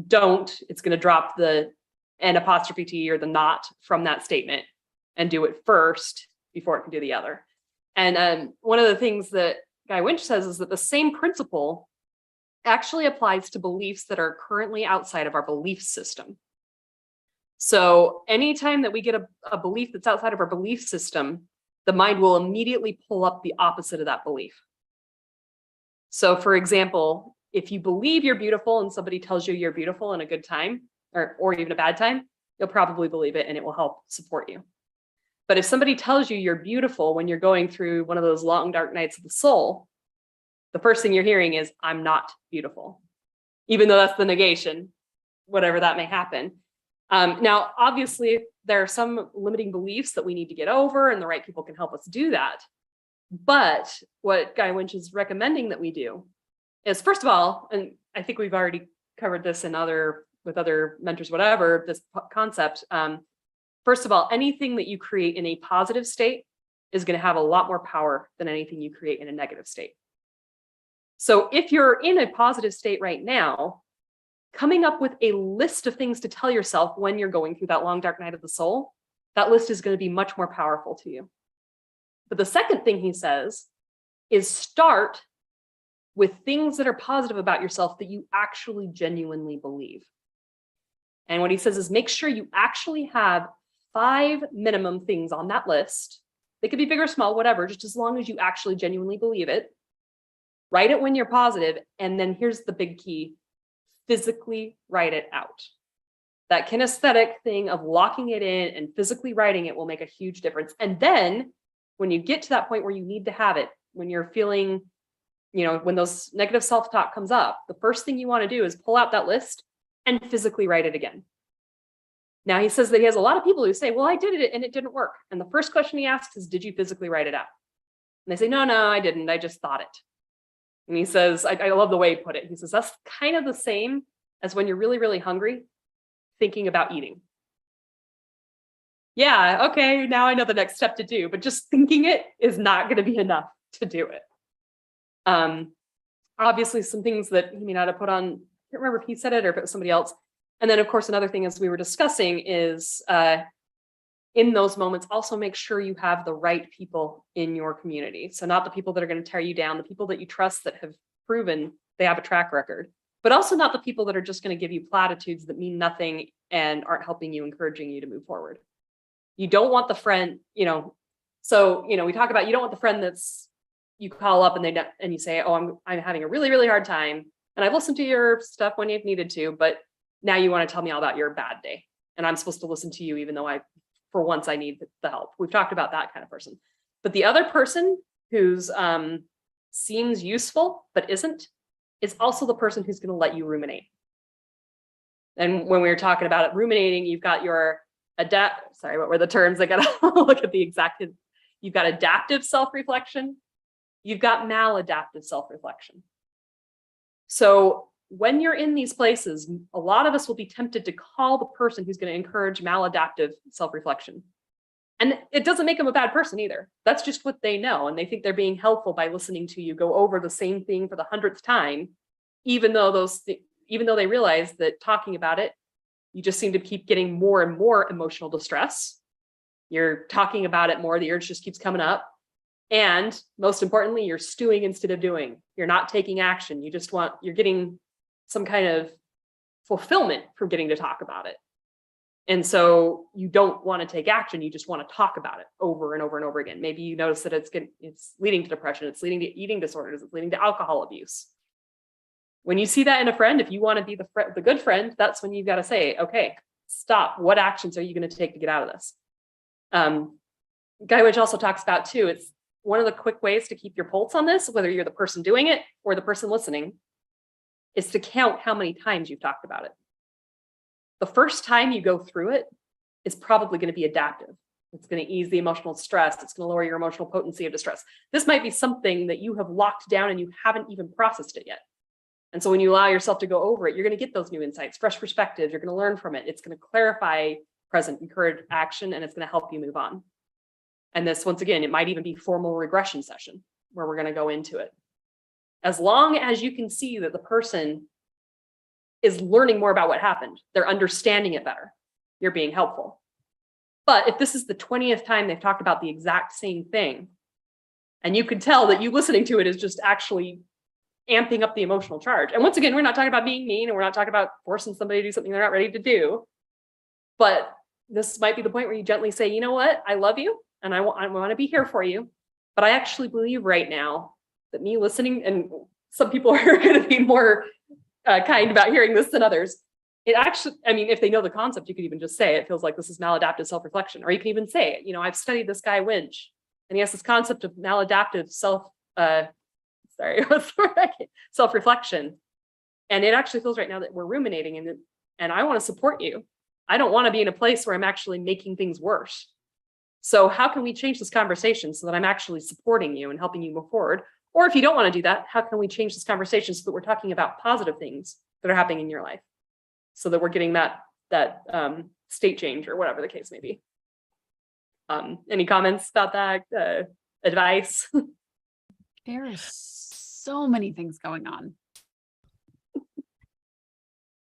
don't, it's going to drop the N apostrophe T or the not from that statement and do it first before it can do the other. And one of the things that Guy Winch says is that the same principle actually applies to beliefs that are currently outside of our belief system. So anytime that we get a belief that's outside of our belief system, the mind will immediately pull up the opposite of that belief. So for example, if you believe you're beautiful and somebody tells you you're beautiful in a good time or even a bad time, you'll probably believe it and it will help support you. But if somebody tells you you're beautiful when you're going through one of those long, dark nights of the soul, the first thing you're hearing is, I'm not beautiful, even though that's the negation, whatever that may happen. Now, obviously, there are some limiting beliefs that we need to get over, and the right people can help us do that. But what Guy Winch is recommending that we do is, first of all, and I think we've already covered this with other mentors, whatever, this concept. First of all, anything that you create in a positive state is going to have a lot more power than anything you create in a negative state. So if you're in a positive state right now, coming up with a list of things to tell yourself when you're going through that long, dark night of the soul, that list is going to be much more powerful to you. But the second thing he says is start with things that are positive about yourself that you actually genuinely believe. And what he says is make sure you actually have 5 minimum things on that list. They could be big or small, whatever, just as long as you actually genuinely believe it. Write it when you're positive, and then here's the big key, physically write it out. That kinesthetic thing of locking it in and physically writing it will make a huge difference. And then when you get to that point where you need to have it, when you're feeling, when those negative self-talk comes up, the first thing you want to do is pull out that list and physically write it again. Now, he says that he has a lot of people who say, well, I did it and it didn't work. And the first question he asks is, did you physically write it out? And they say, no, I didn't. I just thought it. And he says, I love the way he put it. He says, that's kind of the same as when you're really, really hungry, thinking about eating. Yeah, okay, now I know the next step to do, but just thinking it is not going to be enough to do it. Obviously, some things that he may not have put on, I can't remember if he said it or if it was somebody else. And then, of course, another thing as we were discussing is in those moments, also make sure you have the right people in your community. So not the people that are going to tear you down, the people that you trust that have proven they have a track record, but also not the people that are just going to give you platitudes that mean nothing and aren't helping you, encouraging you to move forward. You don't want the friend, we talk about, you don't want the friend that's, you call up and you say, oh, I'm having a really, really hard time. And I've listened to your stuff when you've needed to, but now you want to tell me all about your bad day. And I'm supposed to listen to you, even though for once I need the help. We've talked about that kind of person. But the other person who's seems useful, but isn't, is also the person who's going to let you ruminate. And when we were talking about it, ruminating, you've got your what were the terms? I got to look at the exact You've got adaptive self-reflection. You've got maladaptive self-reflection. So when you're in these places, a lot of us will be tempted to call the person who's going to encourage maladaptive self-reflection. And it doesn't make them a bad person either. That's just what they know. And they think they're being helpful by listening to you go over the same thing for the 100th time, even though they realize that talking about it, you just seem to keep getting more and more emotional distress. You're talking about it more, the urge just keeps coming up. And most importantly, you're stewing instead of doing. You're not taking action. You're getting some kind of fulfillment from getting to talk about it. And so you don't want to take action. You just want to talk about it over and over and over again. Maybe you notice that it's leading to depression. It's leading to eating disorders. It's leading to alcohol abuse. When you see that in a friend, if you want to be the good friend, that's when you've got to say, okay, stop. What actions are you going to take to get out of this? Guy Winch also talks about too, it's one of the quick ways to keep your pulse on this, whether you're the person doing it or the person listening, is to count how many times you've talked about it. The first time you go through it is probably going to be adaptive. It's going to ease the emotional stress. It's going to lower your emotional potency of distress. This might be something that you have locked down and you haven't even processed it yet. And so when you allow yourself to go over it, you're going to get those new insights, fresh perspectives. You're going to learn from it. It's going to clarify present, encourage action, and it's going to help you move on. And this, once again, it might even be formal regression session where we're going to go into it. As long as you can see that the person is learning more about what happened, they're understanding it better, you're being helpful. But if this is the 20th time they've talked about the exact same thing, and you can tell that you listening to it is just actually amping up the emotional charge. And once again, we're not talking about being mean, and we're not talking about forcing somebody to do something they're not ready to do. But this might be the point where you gently say, you know what, I love you, and I want to be here for you. But I actually believe right now that me listening, and some people are going to be more kind about hearing this than others. It actually, I mean, if they know the concept, you could even just say it feels like this is maladaptive self-reflection, or you can even say it. You know, I've studied this Guy Winch, and he has this concept of maladaptive self-reflection. And it actually feels right now that we're ruminating, and I want to support you. I don't want to be in a place where I'm actually making things worse. So how can we change this conversation so that I'm actually supporting you and helping you move forward? Or if you don't want to do that, how can we change this conversation so that we're talking about positive things that are happening in your life, so that we're getting that state change, or whatever the case may be? Any comments about that? Advice? There are so many things going on.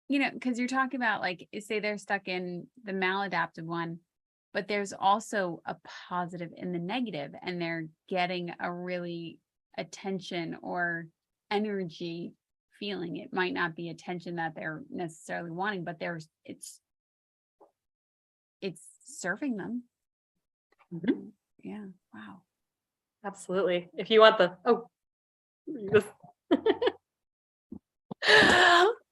You know, because you're talking about, like, say they're stuck in the maladaptive one, but there's also a positive in the negative, and they're getting a really attention or energy feeling. It might not be attention that they're necessarily wanting, but it's serving them. Mm-hmm. Yeah. Wow. Absolutely. If you want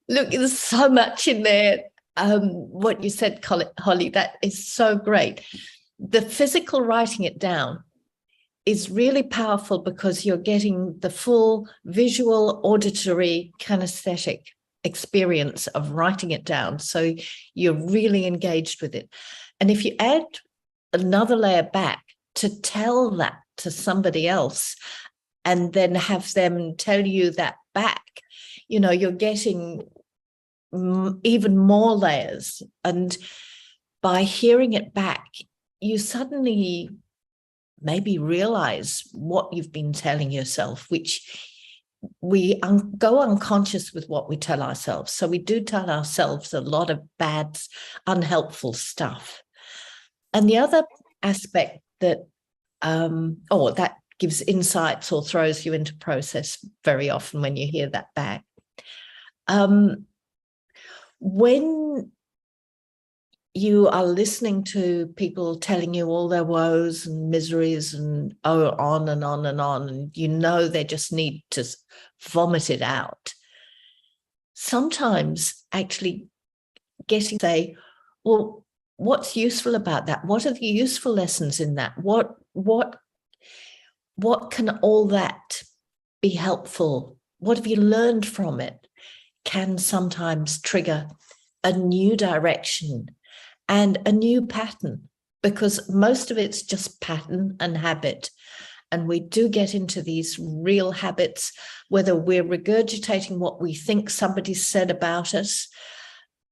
Look, there's so much in there. What you said, Holly, that is so great. The physical writing it down is really powerful because you're getting the full visual, auditory, kinesthetic experience of writing it down. So you're really engaged with it. And if you add another layer back to tell that to somebody else and then have them tell you that back, you know, you're getting even more layers. And by hearing it back, you suddenly maybe realize what you've been telling yourself, which we go unconscious with what we tell ourselves. So we do tell ourselves a lot of bad, unhelpful stuff. And the other aspect that, that gives insights or throws you into process very often when you hear that back. When you are listening to people telling you all their woes and miseries and on and on and on, and you know they just need to vomit it out. Sometimes actually getting to say, well, what's useful about that? What are the useful lessons in that? What can all that be helpful? What have you learned from it? Can sometimes trigger a new direction and a new pattern, because most of it's just pattern and habit. And we do get into these real habits, whether we're regurgitating what we think somebody said about us,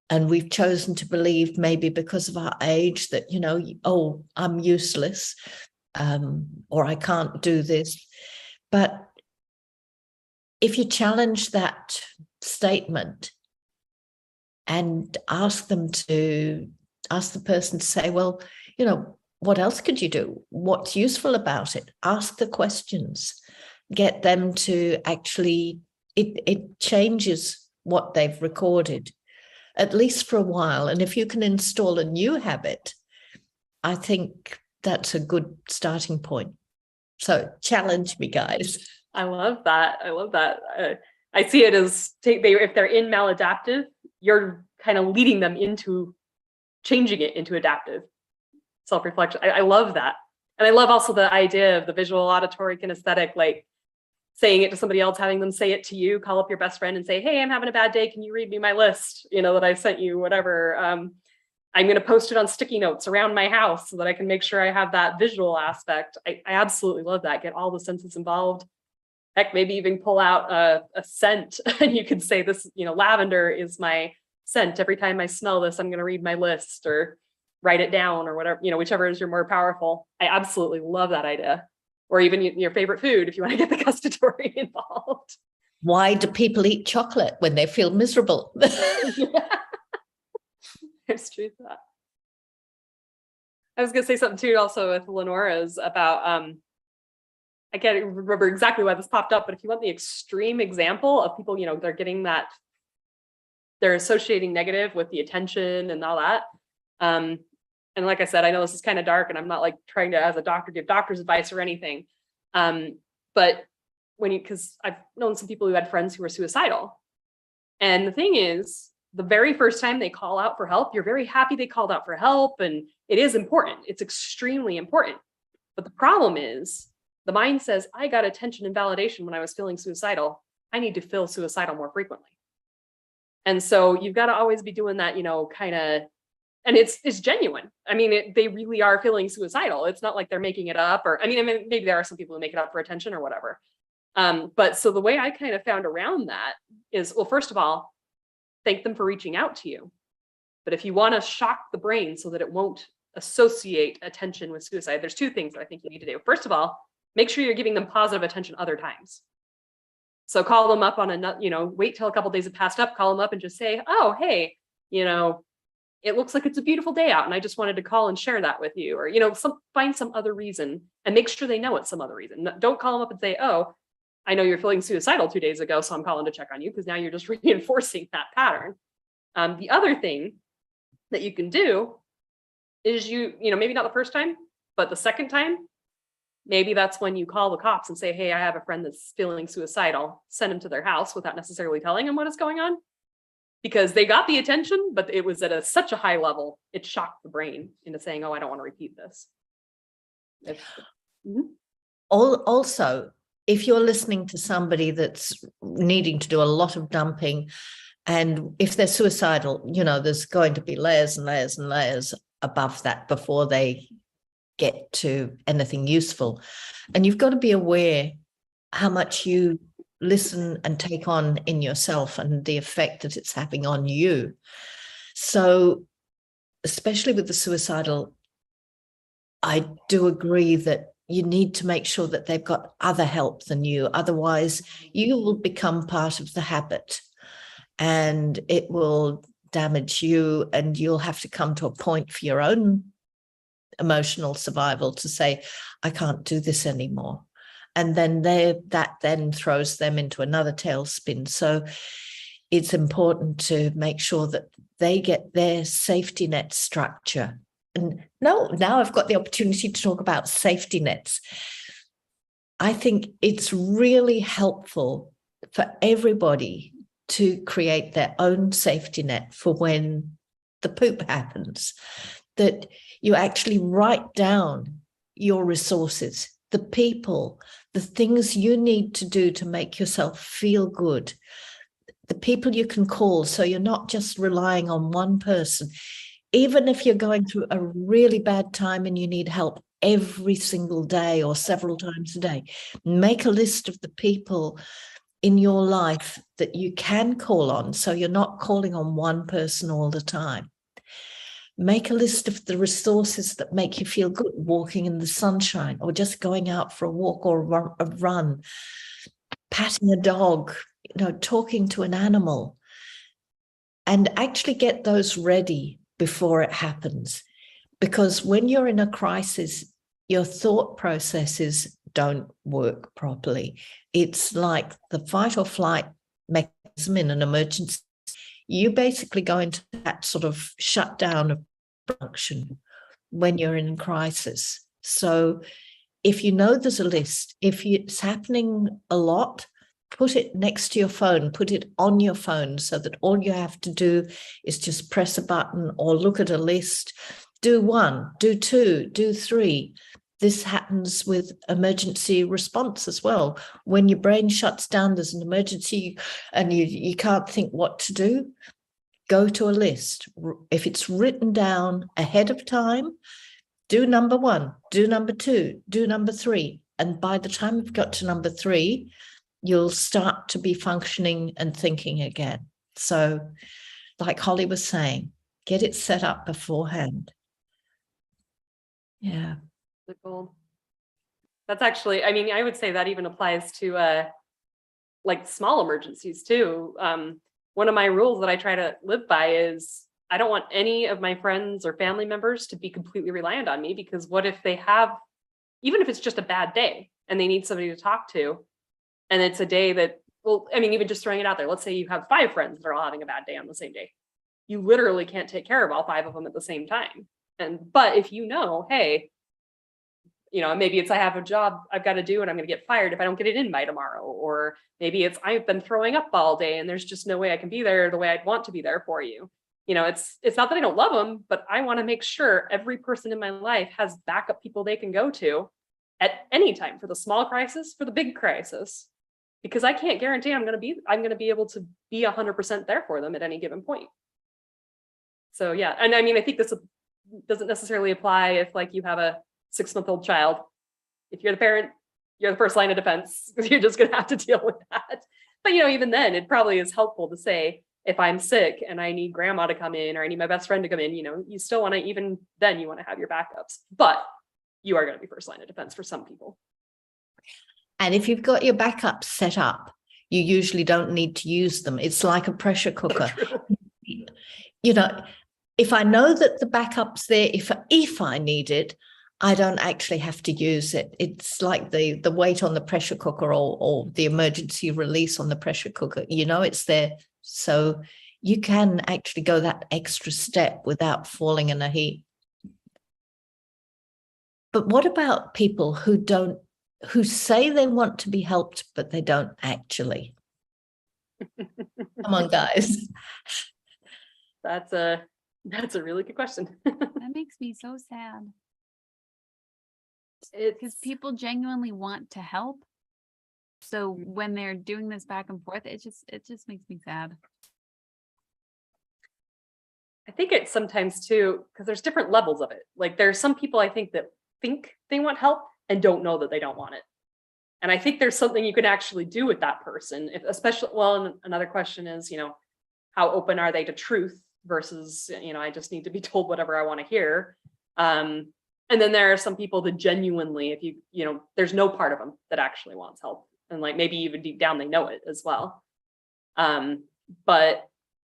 and we've chosen to believe, maybe because of our age, that, you know, oh, I'm useless, or I can't do this. But if you challenge that statement and ask the person to say, well, you know, what else could you do? What's useful about it? Ask the questions, get them to actually, it changes what they've recorded, at least for a while. And if you can install a new habit, I think that's a good starting point. So challenge me, guys. I love that. I love that. I see it as if they're in maladaptive, you're kind of leading them into changing it into adaptive self-reflection. I love that. And I love also the idea of the visual, auditory, kinesthetic, like saying it to somebody else, having them say it to you, call up your best friend and say, hey, I'm having a bad day. Can you read me my list, you know, that I sent you, whatever. I'm going to post it on sticky notes around my house so that I can make sure I have that visual aspect. I absolutely love that. Get all the senses involved. Heck, maybe even pull out a scent and you could say this, you know, lavender is my scent. Every time I smell this, I'm going to read my list or write it down or whatever, you know, whichever is your more powerful. I absolutely love that idea. Or even your favorite food, if you want to get the gustatory involved. Why do people eat chocolate when they feel miserable? Yeah. There's truth to that. I was going to say something too, also with Lenora's about, I can't remember exactly why this popped up, but if you want the extreme example of people, you know, they're getting that, they're associating negative with the attention and all that. And like I said, I know this is kind of dark and I'm not like trying to, as a doctor, give doctor's advice or anything. But because I've known some people who had friends who were suicidal. And the thing is, the very first time they call out for help, you're very happy they called out for help. And it is important. It's extremely important. But the problem is the mind says, I got attention and validation when I was feeling suicidal. I need to feel suicidal more frequently. And so you've got to always be doing that, you know, kind of, and it's genuine. I mean, they really are feeling suicidal. It's not like they're making it up, or I mean, maybe there are some people who make it up for attention or whatever. But so the way I kind of found around that is, well, first of all, thank them for reaching out to you. But if you want to shock the brain so that it won't associate attention with suicide, there's two things that I think you need to do. First of all, make sure you're giving them positive attention other times. So call them up on a, you know, wait till a couple of days have passed up, call them up and just say, oh, hey, you know, it looks like it's a beautiful day out and I just wanted to call and share that with you, or, you know, find some other reason and make sure they know it's some other reason. Don't call them up and say, oh, I know you're feeling suicidal 2 days ago, so I'm calling to check on you, because now you're just reinforcing that pattern. The other thing that you can do is you know, maybe not the first time, but the second time, maybe that's when you call the cops and say, hey, I have a friend that's feeling suicidal, send him to their house without necessarily telling them what is going on. Because they got the attention, but it was at such a high level, it shocked the brain into saying, oh, I don't want to repeat this. Also, if you're listening to somebody that's needing to do a lot of dumping, and if they're suicidal, you know, there's going to be layers and layers and layers above that before they get to anything useful. And you've got to be aware how much you listen and take on in yourself and the effect that it's having on you. So, especially with the suicidal, I do agree that you need to make sure that they've got other help than you. Otherwise, you will become part of the habit and it will damage you, and you'll have to come to a point for your own emotional survival to say, I can't do this anymore. And then that then throws them into another tailspin. So it's important to make sure that they get their safety net structure. And now I've got the opportunity to talk about safety nets. I think it's really helpful for everybody to create their own safety net for when the poop happens, that you actually write down your resources, the people, the things you need to do to make yourself feel good, the people you can call, so you're not just relying on one person. even if you're going through a really bad time and you need help every single day or several times a day, make a list of the people in your life that you can call on, so you're not calling on one person all the time. Make a list of the resources that make you feel good, walking in the sunshine or just going out for a walk or a run, patting a dog, talking to an animal, and actually get those ready before it happens. Because when you're in a crisis, your thought processes don't work properly. It's like the fight or flight mechanism in an emergency. You basically go into that sort of shutdown of function when you're in crisis. So if you know there's a list, if it's happening a lot, put it next to your phone, put it on your phone so that all you have to do is just press a button or look at a list. Do 1, do 2, do 3. This happens with emergency response as well. When your brain shuts down, there's an emergency and you can't think what to do, go to a list. If it's written down ahead of time, do number 1, do number 2, do number 3. And by the time you've got to number 3, you'll start to be functioning and thinking again. So like Holly was saying, get it set up beforehand. Yeah. The gold. That's actually, I mean, I would say that even applies to like small emergencies too. One of my rules that I try to live by is I don't want any of my friends or family members to be completely reliant on me, because what if they have, even if it's just a bad day and they need somebody to talk to, and it's a day that, well, I mean, even just throwing it out there, let's say you have 5 friends that are all having a bad day on the same day. You literally can't take care of all 5 of them at the same time. But if you know, hey, maybe it's I have a job I've got to do and I'm going to get fired if I don't get it in by tomorrow. Or maybe it's I've been throwing up all day and there's just no way I can be there the way I'd want to be there for you. It's not that I don't love them, but I want to make sure every person in my life has backup people they can go to at any time, for the small crisis, for the big crisis, because I can't guarantee I'm going to be able to be 100% there for them at any given point. So yeah, and I mean, I think this doesn't necessarily apply if like you have a 6-month-old child. If you're the parent, you're the first line of defense, because you're just going to have to deal with that. But even then, it probably is helpful to say, if I'm sick and I need grandma to come in or I need my best friend to come in, you still want to, even then you want to have your backups, but you are going to be first line of defense for some people. And if you've got your backups set up, you usually don't need to use them. It's like a pressure cooker. If I know that the backup's there, if I need it, I don't actually have to use it. It's like the weight on the pressure cooker or the emergency release on the pressure cooker. It's there. So you can actually go that extra step without falling in a heap. But what about people who say they want to be helped, but they don't actually? Come on, guys. That's a really good question. That makes me so sad. Because people genuinely want to help. So when they're doing this back and forth, it just makes me sad. I think it's sometimes too, because there's different levels of it. Like there's some people I think that think they want help and don't know that they don't want it. And I think there's something you can actually do with that person, especially, well, another question is, how open are they to truth versus, I just need to be told whatever I want to hear. And then there are some people that genuinely, if there's no part of them that actually wants help. And like maybe even deep down, they know it as well. But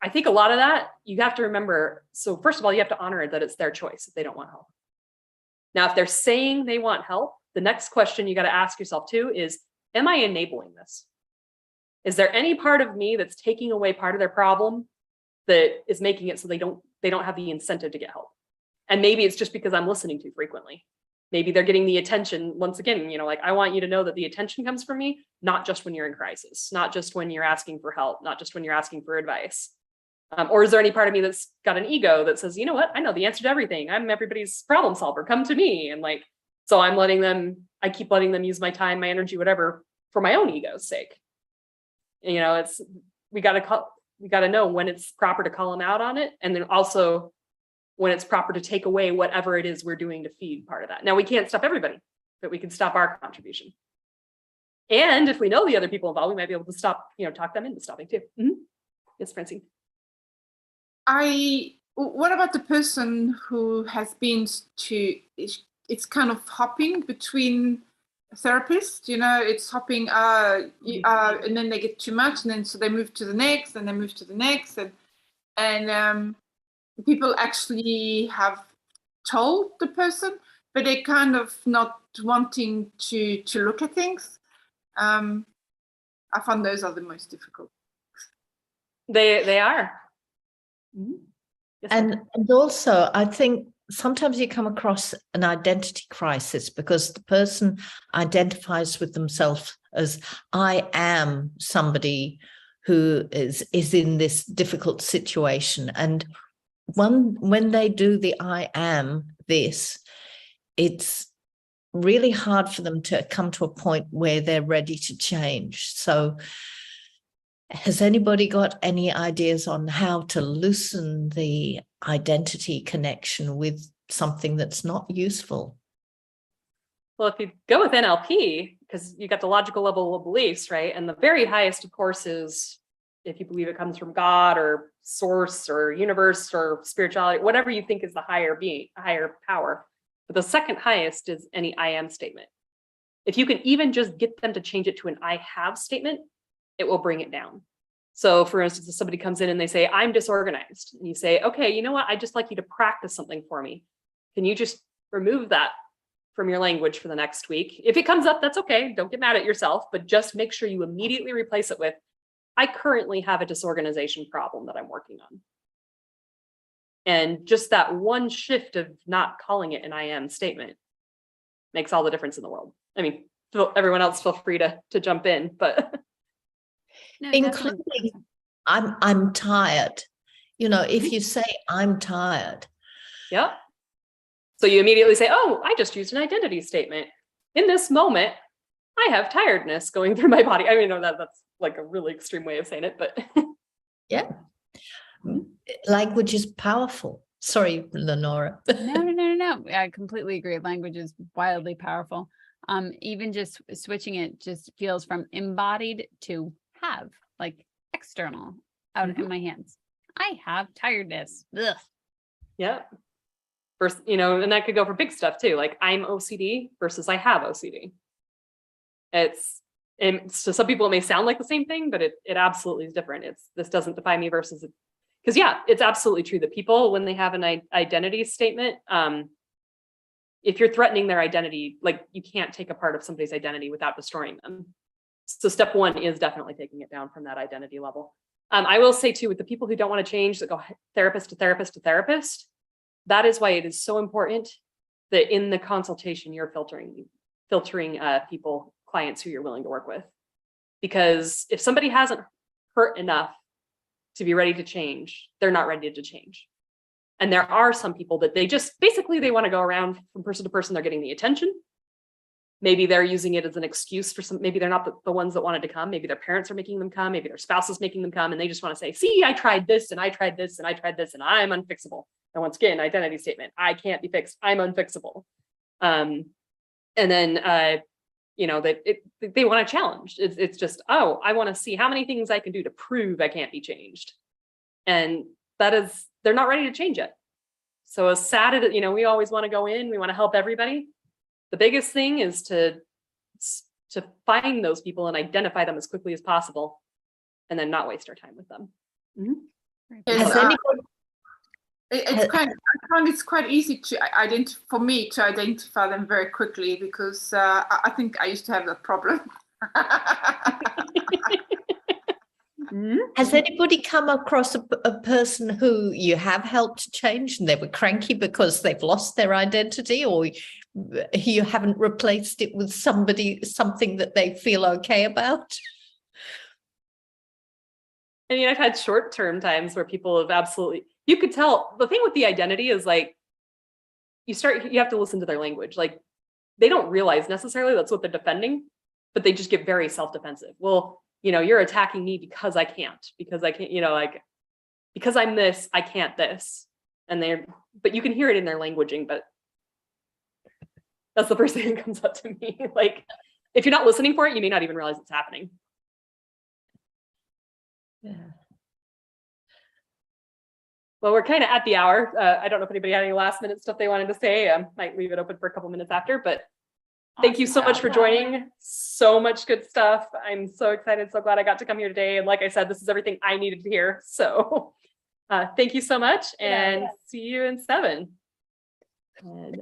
I think a lot of that, you have to remember. So first of all, you have to honor that it's their choice if they don't want help. Now, if they're saying they want help, the next question you got to ask yourself too is, am I enabling this? Is there any part of me that's taking away part of their problem that is making it so they don't have the incentive to get help? And maybe it's just because I'm listening too frequently. Maybe they're getting the attention once again, like I want you to know that the attention comes from me, not just when you're in crisis, not just when you're asking for help, not just when you're asking for advice. Or is there any part of me that's got an ego that says, you know what, I know the answer to everything. I'm everybody's problem solver. Come to me. And like, so I keep letting them use my time, my energy, whatever, for my own ego's sake. And, we got to know when it's proper to call them out on it. And then also when it's proper to take away whatever it is we're doing to feed part of that. Now, we can't stop everybody, but we can stop our contribution. And if we know the other people involved, we might be able to stop, talk them into stopping too. Yes, Francine. What about the person who has been to, it's kind of hopping between therapists, it's hopping, and then they get too much, and then so they move to the next, and they move to the next, and people actually have told the person, but they're kind of not wanting to look at things. I find those are the most difficult. They are. Yes, And also, I think sometimes you come across an identity crisis because the person identifies with themselves as, I am somebody who is in this difficult situation. And when they do the I am this, it's really hard for them to come to a point where they're ready to change. So has anybody got any ideas on how to loosen the identity connection with something that's not useful? Well, if you go with NLP, because you got the logical level of beliefs, right? And the very highest, of course, is if you believe it comes from God or source or universe or spirituality, whatever you think is the higher being, higher power. But the second highest is any I am statement. If you can even just get them to change it to an I have statement, it will bring it down. So for instance, if somebody comes in and they say, I'm disorganized, and you say, okay, you know what? I'd just like you to practice something for me. Can you just remove that from your language for the next week? If it comes up, that's okay. Don't get mad at yourself, but just make sure you immediately replace it with, I currently have a disorganization problem that I'm working on. And just that one shift of not calling it an I am statement makes all the difference in the world. I mean, everyone else feel free to jump in, but No, including definitely. I'm tired. If you say I'm tired. yeah. So you immediately say, oh, I just used an identity statement. In this moment, I have tiredness going through my body. I mean, no, that's like a really extreme way of saying it, but Yeah. Language is powerful. Sorry, Lenora. No. I completely agree. Language is wildly powerful. Even just switching it just feels from embodied to have, like external out in my hands. I have tiredness. Ugh. yeah. First, and that could go for big stuff too. Like I'm OCD versus I have OCD. And so some people it may sound like the same thing, but it absolutely is different. This doesn't define me versus, because yeah, it's absolutely true that people, when they have an identity statement, if you're threatening their identity, like you can't take a part of somebody's identity without destroying them. So step one is definitely taking it down from that identity level. I will say too, with the people who don't want to change, that go therapist to therapist to therapist, that is why it is so important that in the consultation, you're filtering people, clients who you're willing to work with. Because if somebody hasn't hurt enough to be ready to change, they're not ready to change. And there are some people that they just, basically they want to go around from person to person, they're getting the attention. Maybe they're using it as an excuse for maybe they're not the ones that wanted to come. Maybe their parents are making them come. Maybe their spouse is making them come. And they just want to say, see, I tried this and I tried this and I tried this and I'm unfixable. And once again, identity statement, I can't be fixed. I'm unfixable. And then, that they want to challenge. It's just, oh, I want to see how many things I can do to prove I can't be changed. And they're not ready to change it. So as sad as, we always want to go in, we want to help everybody. The biggest thing is to find those people and identify them as quickly as possible and then not waste our time with them. Yes, Has anybody I find it's quite easy to identify them very quickly because I think I used to have that problem. Has anybody come across a person who you have helped change and they were cranky because they've lost their identity, or you haven't replaced it with something that they feel okay about? I mean, I've had short-term times where people have absolutely, you could tell. The thing with the identity is like, you have to listen to their language. Like they don't realize necessarily that's what they're defending, but they just get very self-defensive. Well, you're attacking me because I can't, because I'm this, I can't this. and but you can hear it in their languaging, but that's the first thing that comes up to me. Like, if you're not listening for it, you may not even realize it's happening. Yeah. Well, we're kind of at the hour. I don't know if anybody had any last minute stuff they wanted to say. Might leave it open for a couple minutes after, but thank you so much for joining. So much good stuff. I'm so excited. So glad I got to come here today. And like I said, this is everything I needed to hear. So thank you so much, and see you in 7. And